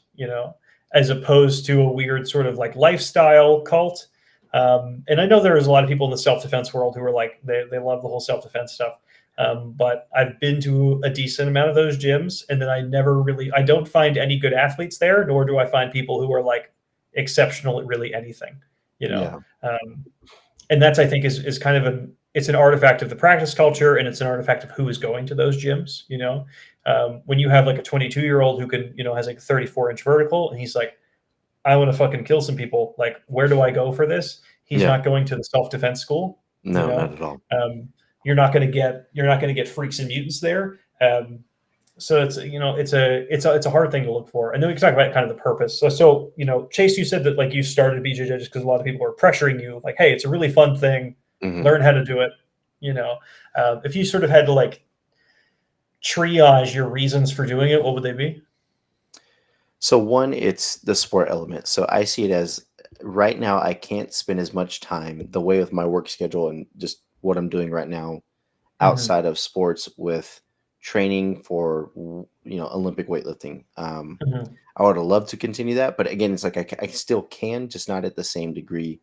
as opposed to a weird sort of like lifestyle cult. And I know there's a lot of people in the self-defense world who are like, they love the whole self-defense stuff. But I've been to a decent amount of those gyms, and then I don't find any good athletes there, nor do I find people who are like exceptional at really anything, you know? Yeah. Um, and that's, I think, is kind of it's an artifact of the practice culture, and it's an artifact of who is going to those gyms. When you have like a 22-year-old who can, has like a 34-inch vertical, and he's like, I want to fucking kill some people. Like, where do I go for this? He's Yeah. not going to the self-defense school. You No, not know, at all. you're not going to get freaks and mutants there. So it's a hard thing to look for. And then we can talk about kind of the purpose. So Chase, you said that like you started BJJ just because a lot of people are pressuring you, like, hey, it's a really fun thing. Hmm. Learn how to do it. If you sort of had to like triage your reasons for doing it, what would they be? So one, it's the sport element. So I see it as right now I can't spend as much time the way with my work schedule and just what I'm doing right now Mm-hmm. outside of sports with training for Olympic weightlifting. Mm-hmm. I would have loved to continue that, but again, it's like I still can, just not at the same degree.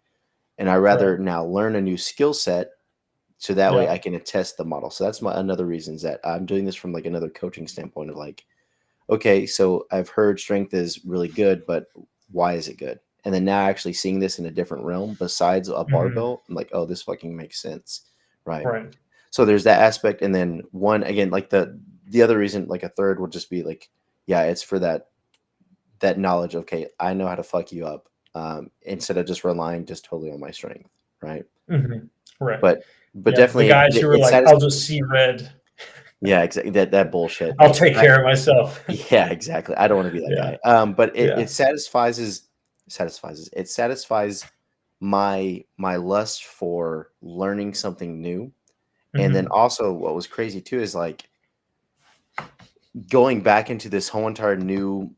And I Right. rather now learn a new skill set so that way Yeah. I can attest the model. So that's my another reason is that I'm doing this from like another coaching standpoint of like, okay, so I've heard strength is really good, but why is it good? And then now actually seeing this in a different realm besides a Mm-hmm. barbell, I'm like, oh, this fucking makes sense. Right. Right. So there's that aspect. And then one again, like the other reason, like a third would just be like, yeah, it's for that knowledge. Okay, I know how to fuck you up. Instead of just relying just totally on my strength. Right. Mm-hmm. Right. But Yeah. The definitely guys who are it like, satisfies. I'll just see red. Yeah, exactly. That bullshit. I'll take care of myself. Yeah, exactly. I don't want to be that Yeah. guy. But it, Yeah. it satisfies my lust for learning something new. And then Mm-hmm. also what was crazy too is like going back into this whole entire new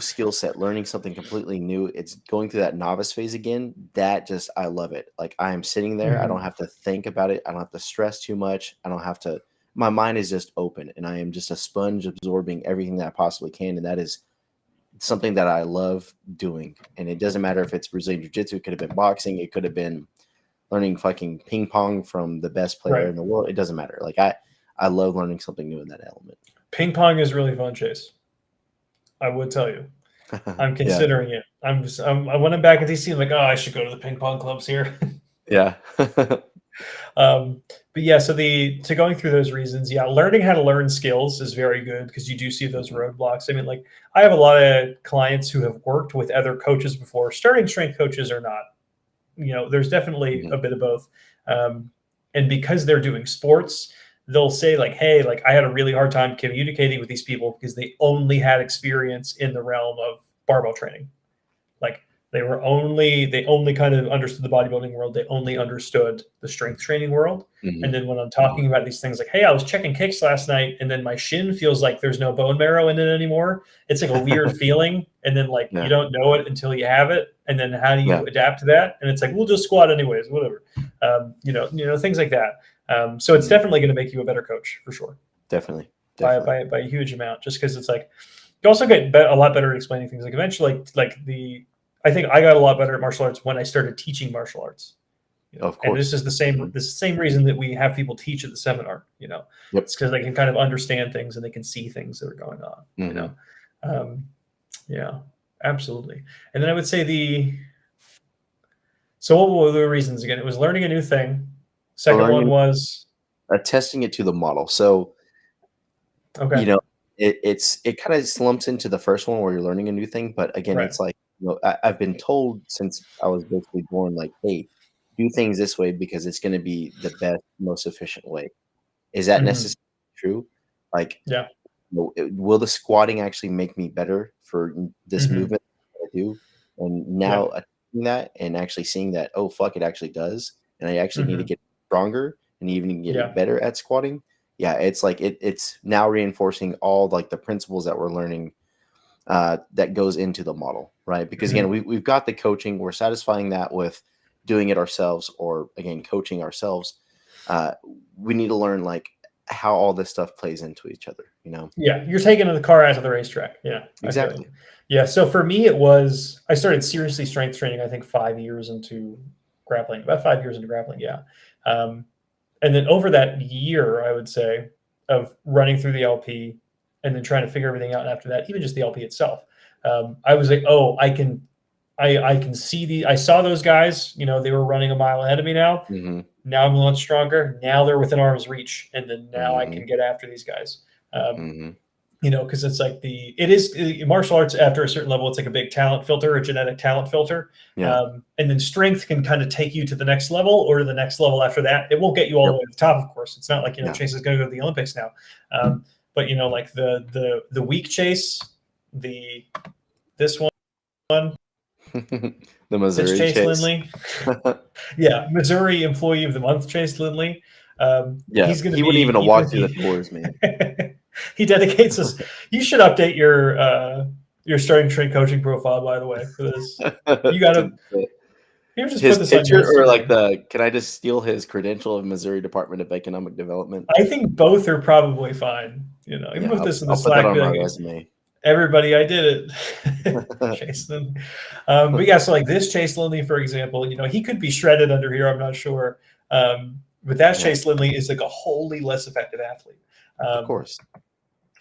skill set, learning something completely new. It's going through that novice phase again. That just I love it. Like I am sitting there, I don't Mm-hmm. have to think about it. I don't have to stress too much. I don't have to my mind is just open and I am just a sponge absorbing everything that I possibly can. And that is something that I love doing. And it doesn't matter if it's Brazilian Jiu-Jitsu, it could have been boxing, it could have been learning fucking ping pong from the best player Right. in the world. It doesn't matter. Like I love learning something new in that element. Ping pong is really fun, Chase. I would tell you. I'm Yeah. considering it. I went back in DC. I'm like, oh, I should go to the ping pong clubs here. Yeah. But yeah, so to going through those reasons, yeah, learning how to learn skills is very good because you do see those Mhm. roadblocks. I mean, like I have a lot of clients who have worked with other coaches before, starting strength coaches or not. There's definitely Mhm. a bit of both. And because they're doing sports, they'll say like, hey, like I had a really hard time communicating with these people because they only had experience in the realm of barbell training. Like they only kind of understood the bodybuilding world. They only understood the strength training world. And Mhm. then when I'm talking about these things like, hey, I was checking kicks last night and then my shin feels like there's no bone marrow in it anymore. It's like a weird feeling. And then like you Yeah. don't know it until you have it. And then how do Yeah. you adapt to that? And it's like, we'll just squat anyways, whatever. Things like that. So it's Mhm. definitely going to make you a better coach for sure Definitely. by, Definitely. by, by a huge amount, just because it's like, you also get a lot better at explaining things. Like eventually, I think I got a lot better at martial arts when I started teaching martial arts. You know? Of And course. this is the same reason that we have people teach at the seminar. You know, Yep. it's because they can kind of understand things and they can see things that are going on. You know, yeah, absolutely. And then I would say so what were the reasons again? It was learning a new thing. Second one was testing it to the model. So, okay. you know, it kind of slumps into the first one where you're learning a new thing. But again, Right. it's like, you know, I've been told since I was basically born, like, hey, do things this way because it's going to be the best, most efficient way. Is that necessarily true? Like, Yeah. will the squatting actually make me better for this movement I do? And now attacking that and actually seeing that, oh fuck, it actually does, and I actually need to get stronger and even get better at squatting. Yeah, it's like it's now reinforcing all like the principles that we're learning that goes into the model, right? Because again, we've got the coaching, we're satisfying that with doing it ourselves, or again, coaching ourselves. We need to learn like how all this stuff plays into each other, you know? Yeah, you're taking the car out to the racetrack. Yeah, Exactly. Yeah, so for me, I started seriously strength training, I think 5 years into grappling, about 5 years into grappling, yeah. And then over that year, I would say, of running through the LP and then trying to figure everything out after that, even just the LP itself, I was like, oh, I can see I saw those guys, you know, they were running a mile ahead of me now. Now I'm a lot stronger. Now they're within arm's reach. And then now I can get after these guys. You know, because it's like martial arts after a certain level, it's like a big talent filter, a genetic talent filter. And then strength can kind of take you to the next level or to the next level after that. It won't get you all the way to the top, of course. It's not like, you know, Chase is going to go to the Olympics now. But, you know, like the weak Chase, this one, the Missouri Chase Lindley. Yeah, Missouri Employee of the Month, Chase Lindley. He's going to he wouldn't even walk through the doors, man. He dedicates us. You should update your starting strength coaching profile, by the way, for this. You got to just his put this picture, on your or like can I just steal his credential of Missouri Department of Economic Development? I think both are probably fine. You know, even put this in the Slack. I'll put that on my resume. Everybody, I did it. Chase Lindley. But yeah, so like this Chase Lindley, for example, you know, he could be shredded under here. I'm not sure. But that Chase Lindley is like a wholly less effective athlete. Of course.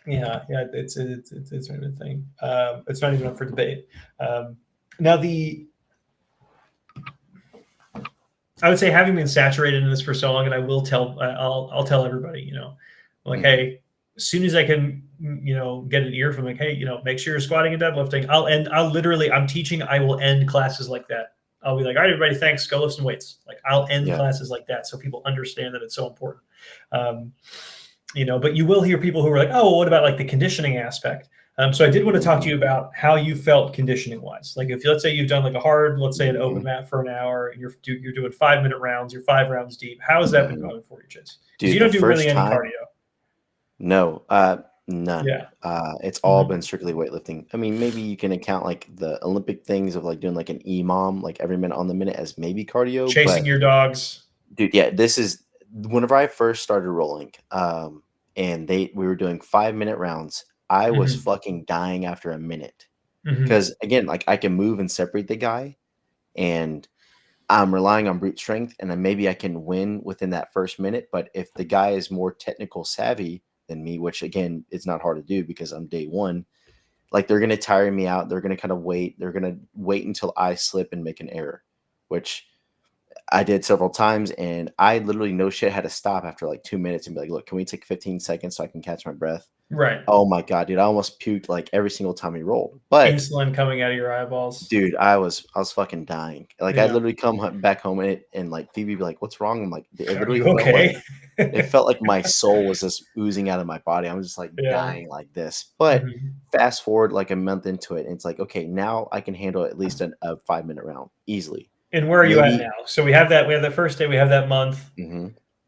Yeah, it's not even a thing. It's not even up for debate. Now I would say, having been saturated in this for so long, and I'll tell everybody, you know, like, hey, as soon as I can, you know, get an ear from like, hey, you know, make sure you're squatting and deadlifting. I'm teaching, I will end classes like that. I'll be like, all right, everybody, thanks. Go lift some weights. Like, I'll end classes like that so people understand that it's so important. You know, but you will hear people who are like, oh, well, what about like the conditioning aspect? So I did want to talk to you about how you felt conditioning wise. Like, if let's say you've done like let's say an open mat for an hour, and you're doing 5-minute rounds, you're 5 rounds deep. How has that been going for you, Chase? Because you don't do really any cardio. No, none. Yeah. It's all been strictly weightlifting. I mean, maybe you can account like the Olympic things of like doing like an EMOM, like every minute on the minute, as maybe cardio. Chasing your dogs. Dude, yeah, this is whenever I first started rolling, and we were doing 5-minute rounds. I was fucking dying after a minute because again, like I can move and separate the guy, and I'm relying on brute strength, and then maybe I can win within that first minute. But if the guy is more technical savvy than me, which again, it's not hard to do because I'm day one, like they're going to tire me out. They're going to kind of wait. They're going to wait until I slip and make an error, which I did several times. And I literally no shit had to stop after like 2 minutes and be like, look, can we take 15 seconds so I can catch my breath? Right. Oh my God, dude. I almost puked like every single time he rolled. But insulin coming out of your eyeballs. Dude, I was fucking dying. Like I literally come back home and like Phoebe be like, "What's wrong?" I'm like, "It literally felt okay?" It felt like my soul was just oozing out of my body. I was just like dying like this. But fast forward like a month into it, and it's like, okay, now I can handle at least a 5-minute round easily. And where are you at now? So we have that first day, we have that month.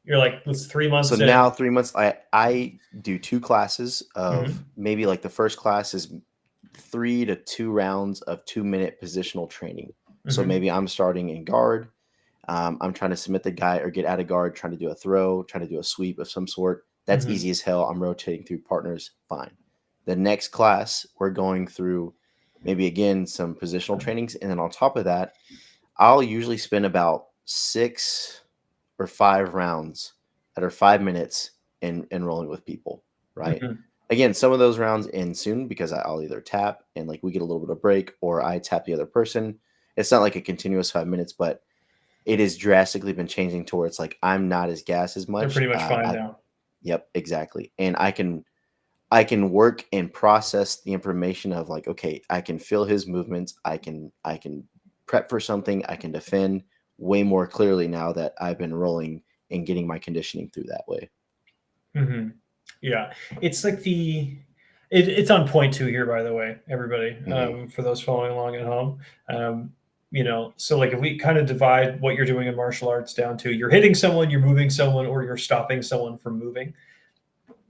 You're like, it's 3 months. So now 3 months, I do 2 classes of maybe like the first class is 3 to 2 rounds of 2-minute positional training. So maybe I'm starting in guard. I'm trying to submit the guy or get out of guard, trying to do a throw, trying to do a sweep of some sort. That's easy as hell. I'm rotating through partners. Fine. The next class, we're going through maybe again some positional trainings. And then on top of that, I'll usually spend about 6 or 5 rounds that are 5 minutes and rolling with people, right? Mhm. Again, some of those rounds end soon because I'll either tap and like we get a little bit of break, or I tap the other person. It's not like a continuous 5 minutes, but it has drastically been changing to where it's like I'm not as gassed as They're much. pretty much fine now. Yep, exactly. And I can work and process the information of like, okay, I can feel his movements. I can prep for something. I can defend way more clearly now that I've been rolling and getting my conditioning through that way. Mhm. Yeah, it's like it's on point two here, by the way, everybody. For those following along at home, so like if we kind of divide what you're doing in martial arts down to you're hitting someone, you're moving someone, or you're stopping someone from moving.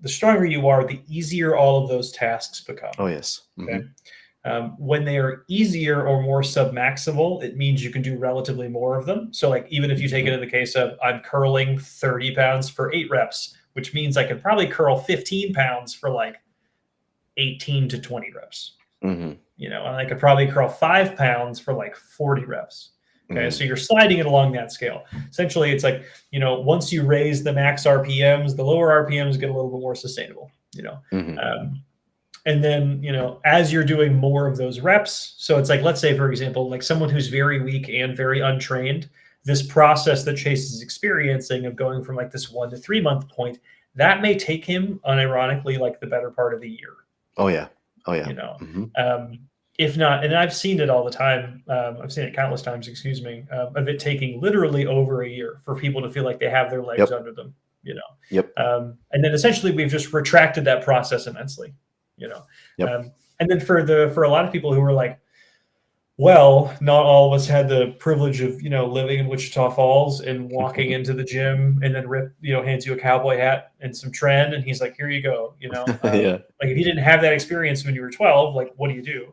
The stronger you are, the easier all of those tasks become. Oh yes. Okay. When they are easier or more submaximal, it means you can do relatively more of them. So like even if you take it in the case of I'm curling 30 pounds for 8 reps, which means I could probably curl 15 pounds for like 18 to 20 reps. And I could probably curl 5 pounds for like 40 reps. Okay, so you're sliding it along that scale. Essentially, it's like, once you raise the max RPMs, the lower RPMs get a little bit more sustainable, and then, as you're doing more of those reps, so it's like, let's say, for example, like someone who's very weak and very untrained, this process that Chase is experiencing of going from like this 1 to 3 month point, that may take him unironically like the better part of the year. Oh yeah. If not, and I've seen it all the time. I've seen it countless times, excuse me, of it taking literally over a year for people to feel like they have their legs under them, and then essentially we've just retracted that process immensely, and then for a lot of people who are like, well, not all of us had the privilege of, living in Wichita Falls and walking into the gym and then Rip, hands you a cowboy hat and some trend. And he's like, here you go. Like if you didn't have that experience when you were 12, like, what do you do?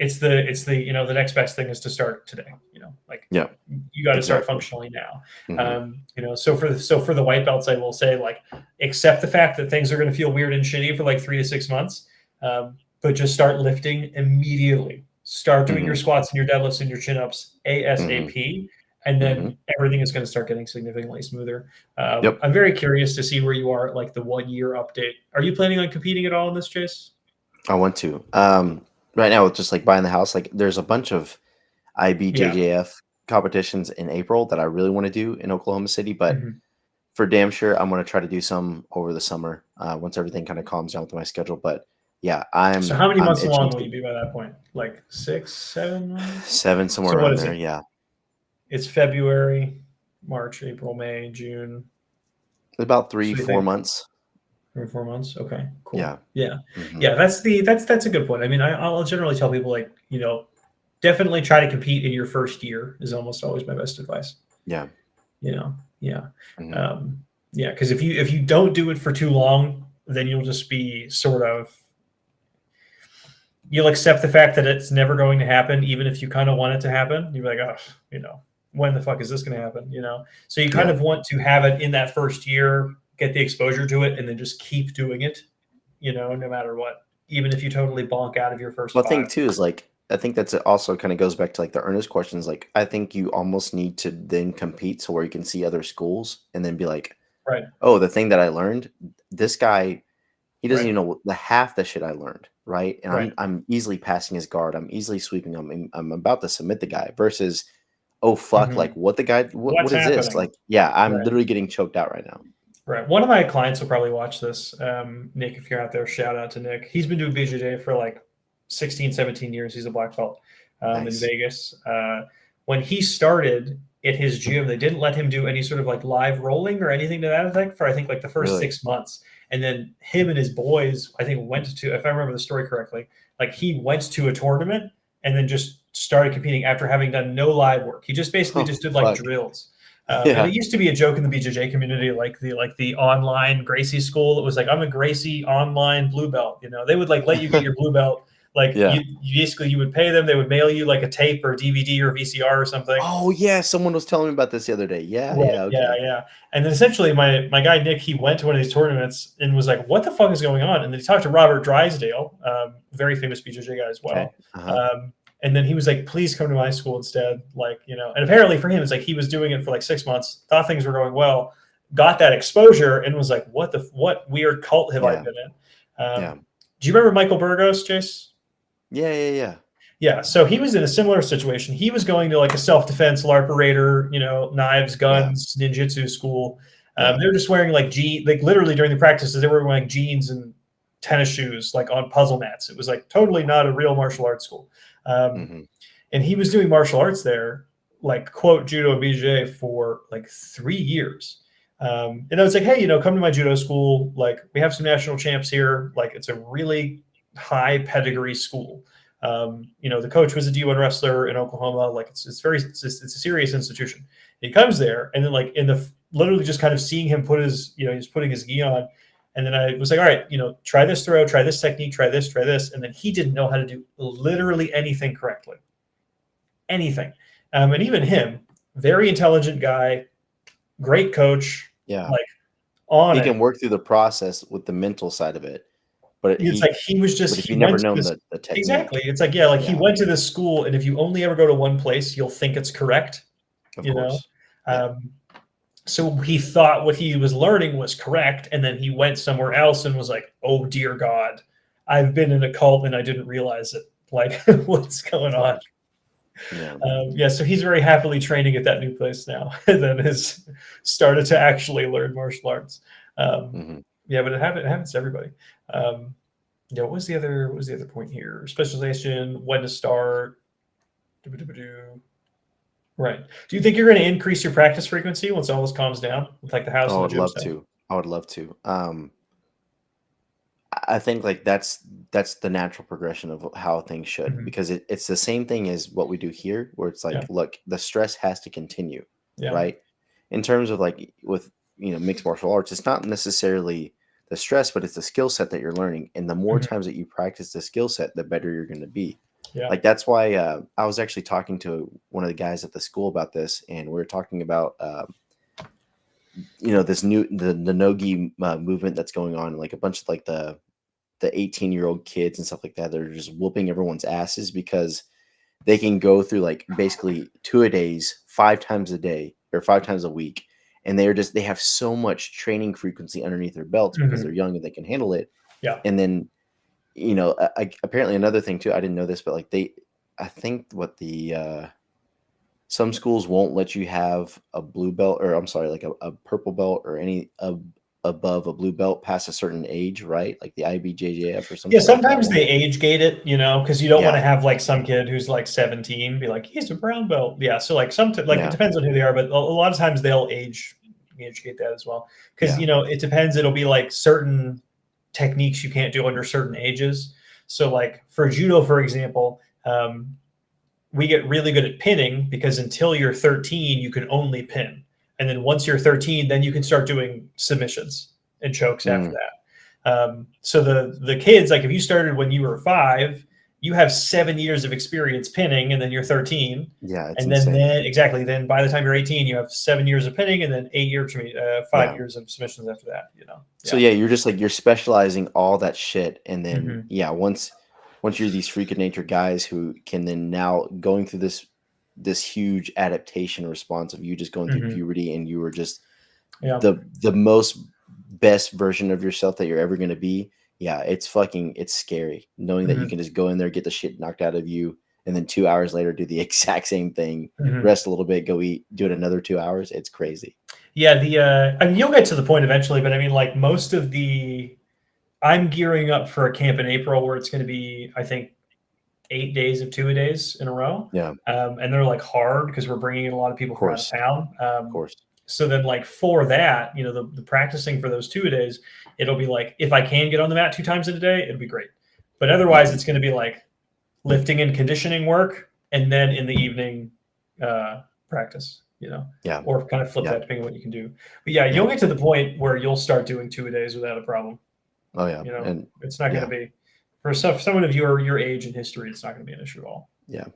It's the the next best thing is to start today, you got to start functionally now. So for the white belts, I will say, like, accept the fact that things are going to feel weird and shitty for like 3 to 6 months. But just start lifting immediately. Start doing your squats and your deadlifts and your chin-ups ASAP, and then everything is going to start getting significantly smoother. I'm very curious to see where you are at like the 1 year update. Are you planning on competing at all in this, Chase? I want to. Right now, with just like buying the house, like there's a bunch of IBJJF competitions in April that I really want to do in Oklahoma City, but for damn sure, I'm going to try to do some over the summer once everything kind of calms down with my schedule. But yeah, So how many months along will you be by that point? Like 6, 7 months? 7, somewhere around there. Yeah. It's February, March, April, May, June. About 3-4 months. 3 or 4 months. Okay, cool. Yeah. That's a good point. I mean, I'll generally tell people, like, definitely try to compete in your first year is almost always my best advice. Yeah. Because if you don't do it for too long, then you'll just be you'll accept the fact that it's never going to happen, even if you kind of want it to happen. You're like, oh, when the fuck is this going to happen? So you kind of want to have it in that first year, get the exposure to it, and then just keep doing it, no matter what, even if you totally bonk out of your first. Well, the thing too is, like, I think that's also kind of goes back to like the earnest questions. Like, I think you almost need to then compete so where you can see other schools and then be like, right, oh, the thing that I learned, this guy, he doesn't even know the half the shit I learned, right? And I'm easily passing his guard. I'm easily sweeping him. I'm about to submit the guy versus, oh fuck, like what the guy, what is happening? This? Like, I'm literally getting choked out right now. Right. One of my clients will probably watch this. Nick, if you're out there, shout out to Nick. He's been doing BJJ for like 16, 17 years. He's a black belt in Vegas. When he started at his gym, they didn't let him do any sort of like live rolling or anything to that effect for, I think, like the first 6 months. And then him and his boys, I think, went to, if I remember the story correctly, like he went to a tournament and then just started competing after having done no live work. He just basically just did like drills. And it used to be a joke in the BJJ community, like the online Gracie school. It was like, I'm a Gracie online blue belt. They would like let you get your blue belt. Like you basically, you would pay them. They would mail you like a tape or DVD or VCR or something. Oh yeah, someone was telling me about this the other day. Yeah. And then essentially, my guy Nick, he went to one of these tournaments and was like, "What the fuck is going on?" And then he talked to Robert Drysdale, very famous BJJ guy as well. And then he was like, please come to my school instead. Like, you know, and apparently for him, it's like he was doing it for like 6 months, thought things were going well, got that exposure, and was like, what weird cult have I been in? Yeah. Do you remember Michael Burgos, Chase? Yeah. Yeah. So he was in a similar situation. He was going to like a self-defense, LARPerator, you know, knives, guns, ninjutsu school. They were just wearing like like literally during the practices, they were wearing like jeans and tennis shoes, like on puzzle mats. It was like totally not a real martial arts school. And he was doing martial arts there, like quote judo and BJJ for like 3 years. And I was like, hey, you know, come to my judo school. Like we have some national champs here. Like it's a really high pedigree school. You know, the coach was a D1 wrestler in Oklahoma. Like it's a serious institution. He comes there, and then like literally just kind of seeing him put his, you know, he's putting his gi on. And then I was like, all right, you know, try this throw, try this technique, try this. And then he didn't know how to do literally anything correctly. Anything. And even him, very intelligent guy, great coach. Yeah. Like on he can work through the process with the mental side of it. But it's like he was just, if you never known the technique. Exactly. It's like, yeah, like he went to this school, and if you only ever go to one place, you'll think it's correct. Of course. Know? So he thought what he was learning was correct, and then he went somewhere else and was like, oh dear God, I've been in a cult and I didn't realize it. Like, what's going on? So he's very happily training at that new place now, and then has started to actually learn martial arts. Yeah, but it happens to everybody. Yeah, what was the other point here? Specialization, when to start. Right. Do you think you're going to increase your practice frequency once all this calms down with like the house? I and would the gym love stuff? to. I would love to. I think like that's the natural progression of how things should, because it's the same thing as what we do here, where it's like, look, the stress has to continue, right? In terms of like with, you know, mixed martial arts, it's not necessarily the stress, but it's the skill set that you're learning. And the more times that you practice the skill set, the better you're going to be. Like that's why I was actually talking to one of the guys at the school about this, and we were talking about you know, this the no-gi movement that's going on, like a bunch of like the 18-year-old kids and stuff like that are just whooping everyone's asses because they can go through like basically 2-a-days 5 times a day or 5 times a week, and they have so much training frequency underneath their belts because they're young and they can handle it. And then, you know, apparently another thing too, I didn't know this, but like I think what some schools won't let you have a blue belt, or I'm sorry, like a purple belt or any above a blue belt past a certain age, right? Like the IBJJF or something. Yeah, sometimes they age gate it, you know, because you don't want to have like some kid who's like 17 be like, he's a brown belt. Yeah, so like it depends on who they are, but a lot of times they'll age gate that as well, because you know, it depends. It'll be like certain techniques you can't do under certain ages. So like for judo, for example, we get really good at pinning because until you're 13, you can only pin. And then once you're 13, then you can start doing submissions and chokes after that. So the kids, like if you started when you were 5, you have 7 years of experience pinning, and then you're 13. Yeah, it's and insane. then exactly. Then by the time you're 18, you have 7 years of pinning, and then 5 years of submissions after that. You know. So you're just like, you're specializing all that shit, and then once you're these freak of nature guys who can then now going through this huge adaptation response of you just going through puberty, and you were just the most best version of yourself that you're ever going to be. Yeah, it's scary knowing that you can just go in there, get the shit knocked out of you, and then 2 hours later do the exact same thing, rest a little bit, go eat, do it another 2 hours. It's crazy. Yeah, I mean, you'll get to the point eventually, but I mean, like most of I'm gearing up for a camp in April where it's going to be, I think, 8 days of 2-a-days in a row. And they're like hard because we're bringing in a lot of people from out of town. Of course. So then like for that, you know, the practicing for those 2-a-days, it'll be like, if I can get on the mat 2 times in a day, it'll be great. But otherwise it's going to be like lifting and conditioning work, and then in the evening practice, you know, or kind of flip that depending on what you can do. But you'll get to the point where you'll start doing 2-a-days without a problem. Oh yeah. You know, and it's not going to be for someone of your age and history, it's not going to be an issue at all. Yeah.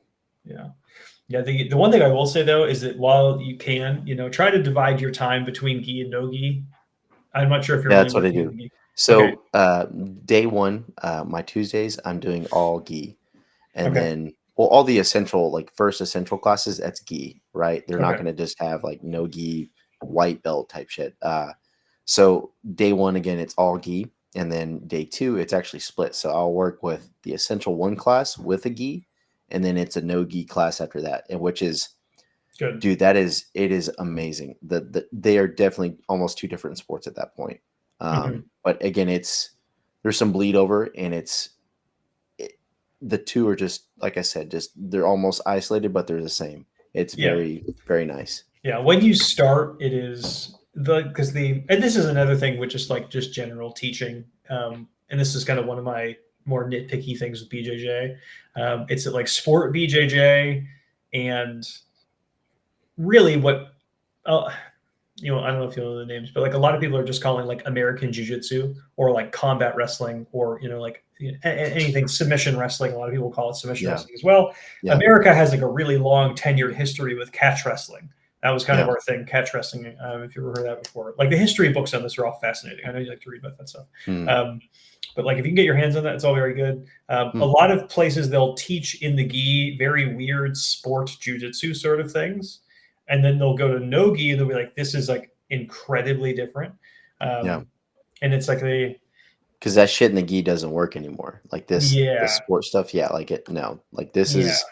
The one thing I will say though is that while you can, you know, try to divide your time between gi and no gi. I'm not sure if you're. Yeah, that's what I do. So day one, my Tuesdays, I'm doing all gi, and then well, all the essential, like first essential classes, that's gi, right? They're not Okay. going to just have like no gi, white belt type shit. So day one, again, it's all gi. And then day two, it's actually split. So I'll work with the essential one class with a gi, and then it's a no gi class after that, and which is, Good. dude, it is amazing. They are definitely almost two different sports at that point. But again, there's some bleed over, and the two are just, like I said, just they're almost isolated, but they're the same. It's Yeah. very, very nice. Yeah. When you start, it is and this is another thing with just general teaching. And this is kind of one of my more nitpicky things with BJJ. It's that like sport BJJ and really what, uh, I don't know if you know the names, but like a lot of people are just calling like American Jiu-Jitsu or like combat wrestling or, like anything submission wrestling. A lot of people call it submission Yeah. wrestling as well. Yeah. America has like a really long tenured history with catch wrestling. That was kind of Yeah. our thing, catch wrestling. If you ever heard that before, like the history books on this are all fascinating. I know you like to read about that stuff. But like if you can get your hands on that, it's all very good. A lot of places they'll teach in the gi very weird sport jujitsu sort of things, and then they'll go to no gi and they'll be like, "This is like incredibly different." Yeah. And it's like Because that shit in the gi doesn't work anymore. Like this sport stuff, yeah. Like this is.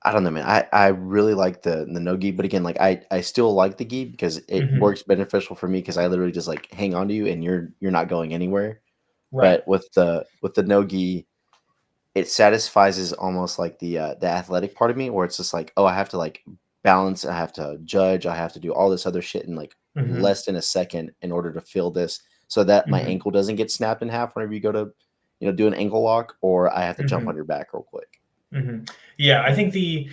I don't know, man. I really like the no gi, but again, like I still like the gi because it works beneficial for me because I literally just like hang on to you and you're not going anywhere. Right. But with the no gi, it satisfies almost like the athletic part of me, where it's just like, oh, I have to like balance, I have to judge, I have to do all this other shit in like less than a second in order to feel this, so that my ankle doesn't get snapped in half whenever you go to, do an ankle lock, or I have to jump on your back real quick. Yeah, I think and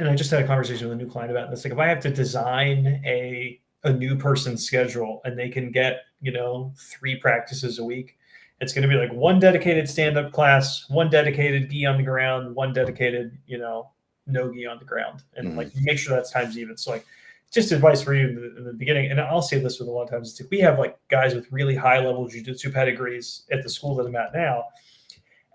I just had a conversation with a new client about this. Like, if I have to design a new person's schedule and they can get 3 practices a week, it's going to be like one dedicated stand-up class, one dedicated gi on the ground, one dedicated no gi on the ground, and like make sure that's times even. So like, just advice for you in the beginning, and I'll say this with a lot of times, it's like we have like guys with really high level jiu-jitsu pedigrees at the school that I'm at now.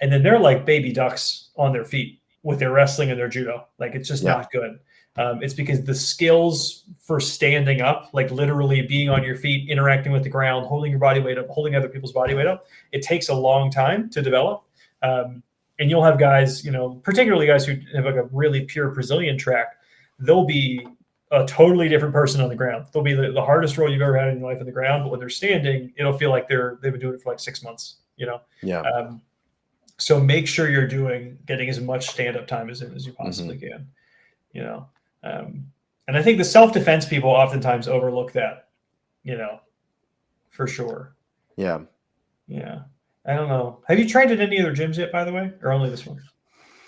And then they're like baby ducks on their feet with their wrestling and their judo. Like, it's just not good. It's because the skills for standing up, like literally being on your feet, interacting with the ground, holding your body weight up, holding other people's body weight up, it takes a long time to develop. And you'll have guys, particularly guys who have like a really pure Brazilian track, they'll be a totally different person on the ground. They'll be the hardest roll you've ever had in your life on the ground, but when they're standing, it'll feel like they've been doing it for like 6 months, So make sure you're getting as much stand-up time as you possibly can, and I think the self-defense people oftentimes overlook that, for sure. Yeah. I don't know. Have you trained at any other gyms yet, by the way, or only this one?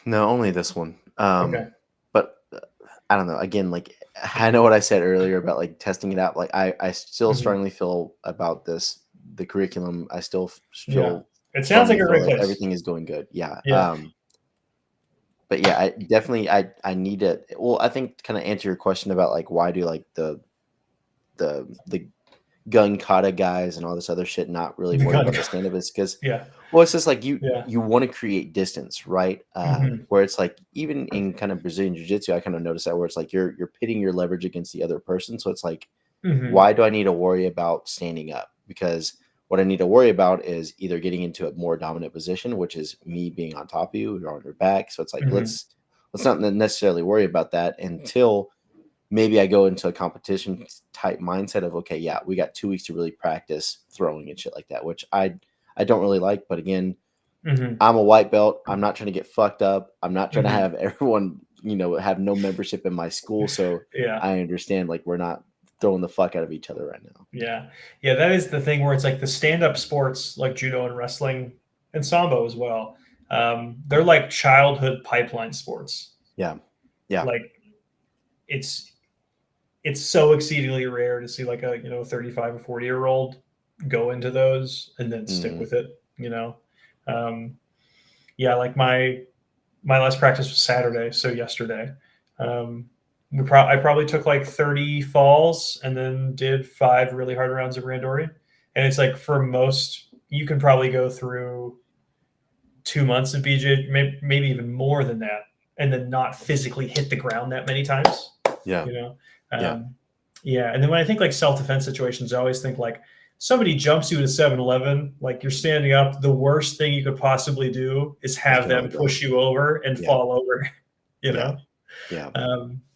No, only this one. Okay. But I don't know. Again, like I know what I said earlier about like testing it out. Like I still strongly feel about the curriculum. I still feel. It sounds like a great place. Everything is going good. Yeah. Yeah. But yeah, I definitely I need to. Well, I think kind of answer your question about like why do like the gun kata guys and all this other shit not really worry about the stand up is because well, it's just like you want to create distance, right? Where it's like even in kind of Brazilian jiu-jitsu, I kind of notice that where it's like you're pitting your leverage against the other person. So it's like, why do I need to worry about standing up? Because what I need to worry about is either getting into a more dominant position, which is me being on top of you, you're on your back. So it's like let's not necessarily worry about that until maybe I go into a competition type mindset of, okay, yeah, we got 2 weeks to really practice throwing and shit like that, which I don't really like. But again, I'm a white belt. I'm not trying to get fucked up. I'm not trying to have everyone, have no membership in my school. So I understand like we're not throwing the fuck out of each other right now. Yeah. That is the thing where it's like the stand-up sports like judo and wrestling and sambo as well. They're like childhood pipeline sports. Yeah. Like it's so exceedingly rare to see like a 35 or 40-year-old go into those and then stick with it. Like my last practice was Saturday, so yesterday. I probably took like 30 falls and then did 5 really hard rounds of randori. And it's like for most, you can probably go through 2 months of BJ, maybe even more than that, and then not physically hit the ground that many times. Yeah. You know? Yeah. Yeah. And then when I think like self-defense situations, I always think like somebody jumps you at a 7-Eleven, like you're standing up, the worst thing you could possibly do is have them push you over and fall over, you know? Yeah.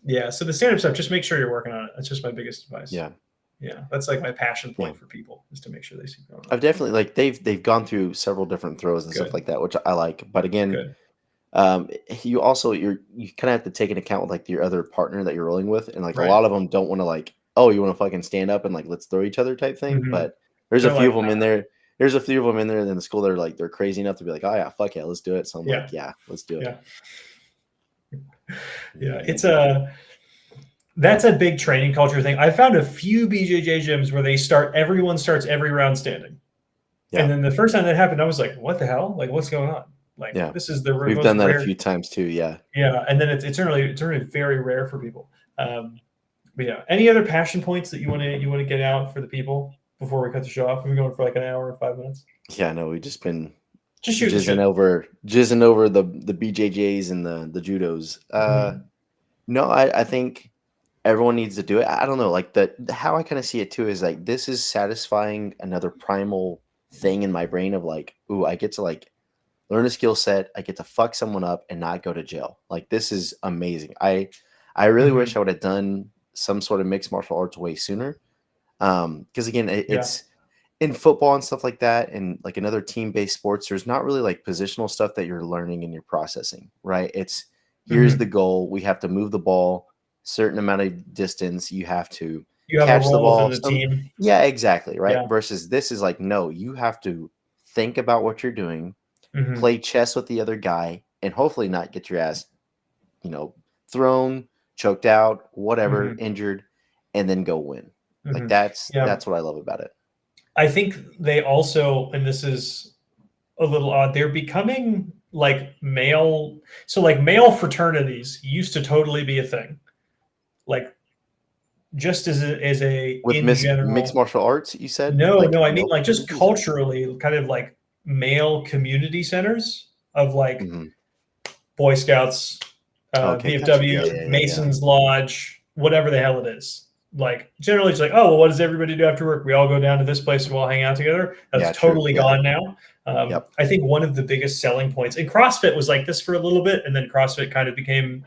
Yeah. So the stand-up stuff, just make sure you're working on it. That's just my biggest advice. Yeah. Yeah. That's like my passion point for people, is to make sure they see going on. I've definitely, like, they've gone through several different throws and stuff like that, which I like. But again, you also, you kind of have to take into account with like your other partner that you're rolling with, and like a lot of them don't want to like, oh, you want to fucking stand up and like let's throw each other type thing. But there's a few of them in there. There's a few of them in there in the school that are like, they're crazy enough to be like, oh yeah, fuck yeah, let's do it. So I'm like, yeah, let's do it. Yeah, it's that's a big training culture thing. I found a few BJJ gyms where everyone starts every round standing. And then the first time that happened, I was like, what the hell? Like, what's going on? Like, this is the we've done that a few times too. Yeah. And then it's really very rare for people. But yeah, any other passion points that you want to get out for the people before we cut the show off? We've been going for like an hour and 5 minutes. Yeah, no, we've just been jizzing over the BJJs and the judos. No, I think everyone needs to do it. I don't know, like how I kind of see it too is like, this is satisfying another primal thing in my brain of like, ooh, I get to like learn a skill set. I get to fuck someone up and not go to jail. Like, this is amazing. I really wish I would have done some sort of mixed martial arts way sooner. Because again, it's in football and stuff like that, and like in other team-based sports, there's not really like positional stuff that you're learning and you're processing, right? It's here's the goal. We have to move the ball certain amount of distance. You have to catch the ball. Team. Yeah, exactly. Right. Yeah. Versus this is like, no, you have to think about what you're doing, play chess with the other guy, and hopefully not get your ass, thrown, choked out, whatever, injured, and then go win. Like that's what I love about it. I think they also, and this is a little odd, they're becoming like male fraternities used to totally be a thing. Like, just as a with mixed martial arts, you said? No, I mean like just culturally, kind of like male community centers of like Boy Scouts, VFW, Mason's Lodge, whatever the hell it is. Like, generally it's like, oh, well, what does everybody do after work? We all go down to this place and we'll hang out together. That's totally gone now. I think one of the biggest selling points, and CrossFit was like this for a little bit, and then CrossFit kind of became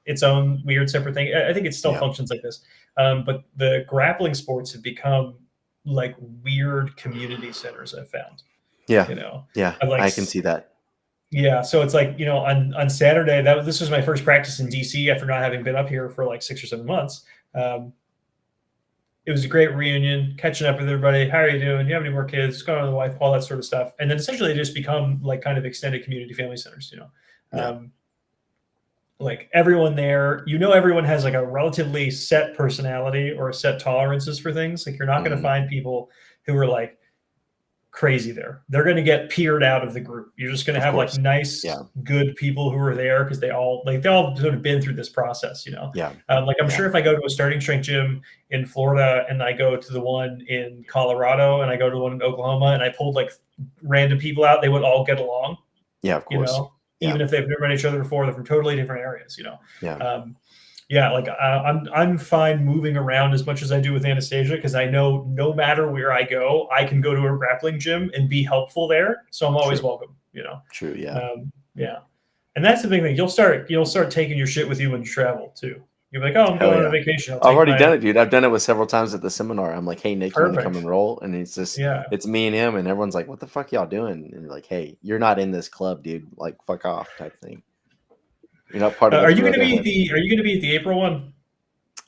its own weird separate thing. I think it still functions like this. But the grappling sports have become like weird community centers, I've found. Yeah. I can see that. Yeah. So it's like, on Saturday, this was my first practice in DC after not having been up here for like 6 or 7 months. It was a great reunion, catching up with everybody. How are you doing? Do you have any more kids? What's going on with the wife? All that sort of stuff. And then essentially they just become like kind of extended community family centers, like everyone there, everyone has like a relatively set personality or set tolerances for things. Like, you're not going to find people who are like crazy there. They're going to get peered out of the group. You're just going to have like nice, good people who are there because they all sort of been through this process, Like, I'm sure if I go to a starting strength gym in Florida and I go to the one in Colorado and I go to the one in Oklahoma and I pulled like random people out, they would all get along. Yeah, of course. Even if they've never met each other before, they're from totally different areas, Like, I'm fine moving around as much as I do with Anastasia, because I know no matter where I go, I can go to a grappling gym and be helpful there. So I'm always welcome, True. Yeah. And that's the big thing. You'll start taking your shit with you when you travel too. You're like, oh, I'm going on a vacation. I've already done it, dude. I've done it with several times at the seminar. I'm like, hey, Nick, you want to come and roll? And it's just, it's me and him, and everyone's like, what the fuck y'all doing? And you're like, hey, you're not in this club, dude. Like, fuck off, type thing. You're not part of. Are you going to be at the April one?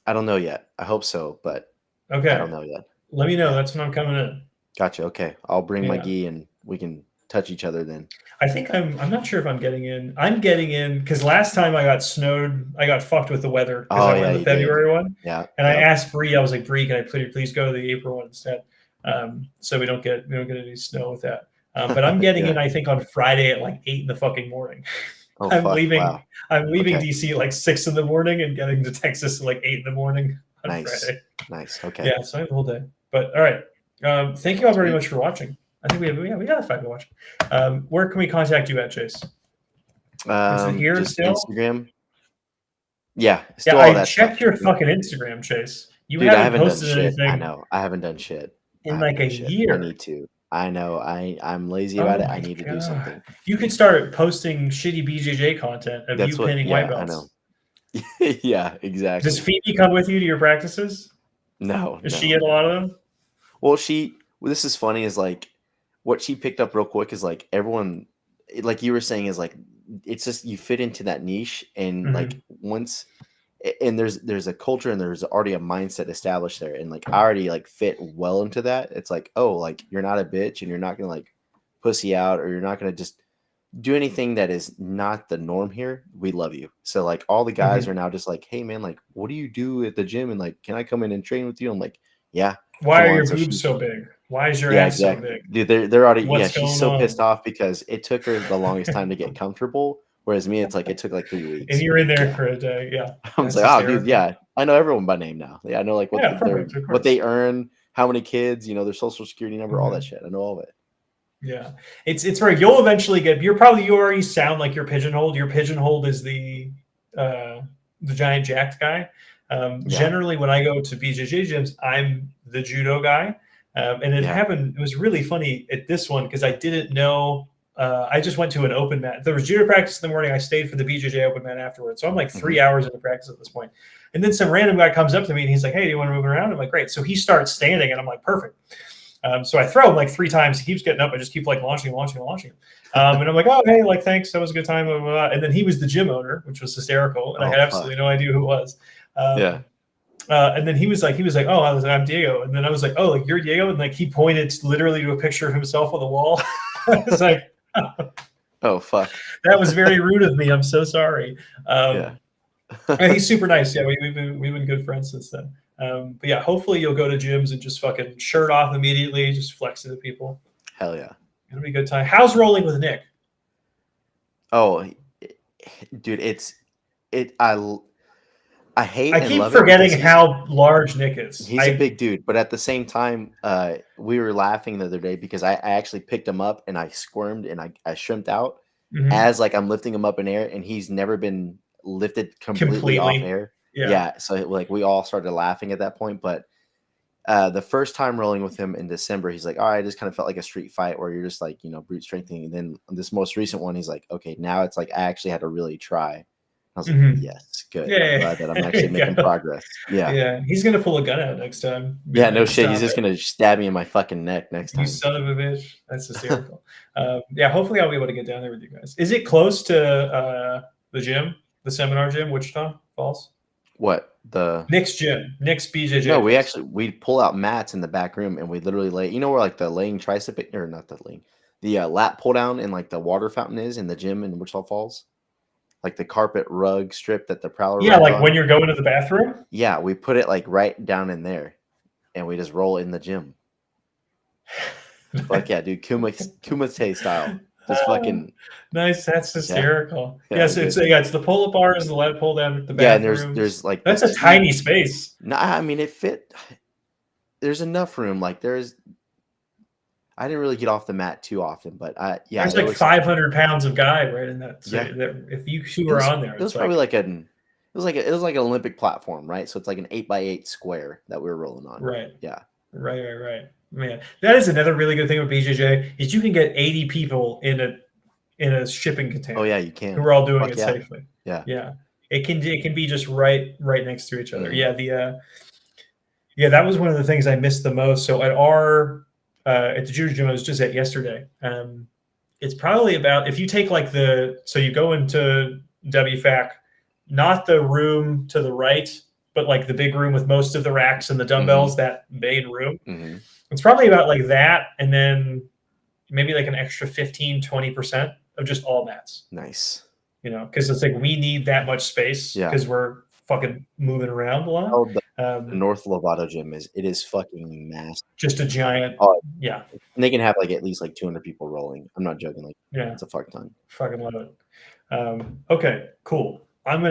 I don't know yet. I hope so, but I don't know yet. Let me know. That's when I'm coming in. Gotcha. Okay, I'll bring my gi and we can touch each other then. I think I'm not sure if I'm getting in. I'm getting in because last time I got snowed. I got fucked with the weather because I went to the February one. Yeah. And I asked Bree. I was like, Bree, can I please go to the April one instead? So we don't get any snow with that. But I'm getting in. I think on Friday at like 8 in the fucking morning. Oh, I'm leaving. Wow. I'm leaving DC like 6 in the morning and getting to Texas at like 8 in the morning on Friday. Nice. Okay. Yeah. So I have the whole day. But all right. Thank you all very much for watching. I think we got a fight to watch. Where can we contact you at, Chase? Is it here Just still? Instagram. Yeah, Yeah, still all I that stuff. checked your fucking Instagram, Chase. You Dude, I haven't haven't done posted shit. I anything know. I haven't done shit. in I like haven't a done shit. I year. need to. I know. I'm lazy Oh about it. my I need to do God. something. You could start posting shitty BJJ content of That's you what. pinning Yeah, white I belts. know. Yeah, exactly. Does Phoebe come with you to your practices? No, Is no. she at a lot of them? Well, this is funny is like what she picked up real quick is like everyone, like you were saying, is like it's just you fit into that niche and like once and there's a culture and there's already a mindset established there and like I already like fit well into that. It's like, oh, like you're not a bitch and you're not gonna like pussy out or you're not gonna just do anything that is not the norm here. We love you. So like all the guys are now just like, hey man, like what do you do at the gym and like can I come in and train with you? I'm like, yeah. Why Come are on. your So boobs so big? Why is your yeah, ass so exactly. big? Dude, they're already What's she's going so on? pissed off because it took her the longest time to get comfortable. Whereas me, it's like it took like 3 weeks. And you're in there Yeah. for a day. Yeah. I'm just like, oh dude, yeah. I know everyone by name now. Yeah, I know like what Yeah, perfect, of what they course. earn, how many kids, you know, their social security number, all that shit. I know all of it. Yeah. It's right. You'll eventually get you already sound like you're pigeonholed. Your pigeonholed is the giant jacked guy. Generally when I go to BJJ gyms, I'm the judo guy. And it was really funny at this one because I didn't know. I just went to an open mat. There was judo practice in the morning. I stayed for the BJJ open mat afterwards. So I'm like 3 hours into practice at this point. And then some random guy comes up to me and he's like, hey, do you want to move around? I'm like, great. So he starts standing and I'm like, perfect. So I throw him like 3 times. He keeps getting up. I just keep like launching him. And I'm like, oh, hey, like, thanks. That was a good time. Blah, blah, blah. And then he was the gym owner, which was hysterical. And I had absolutely no idea who it was. And then he was like, oh, I'm Diego. And then I was like, oh, like you're Diego. And like, he pointed literally to a picture of himself on the wall. I was like, oh, fuck. That was very rude of me. I'm so sorry. And he's super nice. Yeah. We've been good friends since then. But yeah, hopefully you'll go to gyms and just fucking shirt off immediately, just flex to people. Hell yeah. It'll be a good time. How's rolling with Nick? Oh, dude, I hate. I keep forgetting how large Nick is. He's a big dude, but at the same time, we were laughing the other day because I actually picked him up and I squirmed and I shrimped out as like I'm lifting him up in air, and he's never been lifted completely off air. Yeah, so like we all started laughing at that point, but the first time rolling with him in December, he's like, "All right, I just kind of felt like a street fight where you're just like, you know, brute strengthening." And then this most recent one, he's like, "Okay, now it's like I actually had to really try." I was like, yes, good. Yeah, I'm glad that I'm actually making progress. Yeah. He's gonna pull a gun out next time. Yeah, no shit. He's just gonna stab me in my fucking neck next time. You son of a bitch. That's hysterical. Yeah, hopefully I'll be able to get down there with you guys. Is it close to the gym, the seminar gym, Wichita Falls? What, the Nick's gym, Nick's BJJ? No, we pull out mats in the back room and we literally lay. You know where like the laying tricep or not the laying, the lat pull down and like the water fountain is in the gym in Wichita Falls. Like the carpet rug strip that the prowler. Yeah, like when you're going to the bathroom. Yeah, we put it like right down in there, and we just roll in the gym. Fuck yeah, dude, Kumite style. Just fucking nice. That's hysterical. Yeah, yes, it's the pull-up bars, the lat pull down at the bathroom. Yeah, and there's like that's a tiny space. No, I mean it fit. There's enough room. Like I didn't really get off the mat too often, but there's like 500 pounds of guy right in that. So that if you two were on there, it was probably like it was like an Olympic platform, right? So it's like an 8x8 square that we were rolling on. Right. Yeah. Right. Man, that is another really good thing with BJJ is you can get 80 people in a shipping container. Oh yeah, you can. Who are all doing it safely. Yeah. It can be just right next to each other. Yeah, that was one of the things I missed the most. So at the Judo gym I was just at yesterday, it's probably about, if you take like so you go into WFAC, not the room to the right, but like the big room with most of the racks and the dumbbells, that main room. It's probably about like that, and then maybe like an extra 15-20% of just all mats. Nice. You know, because it's like we need that much space because we're fucking moving around a lot. Oh, the North Lovato gym is fucking massive. Just a giant. Yeah. And they can have like at least like 200 people rolling. I'm not joking. Like, it's a fuck ton. Fucking love it. Okay, cool. I'm gonna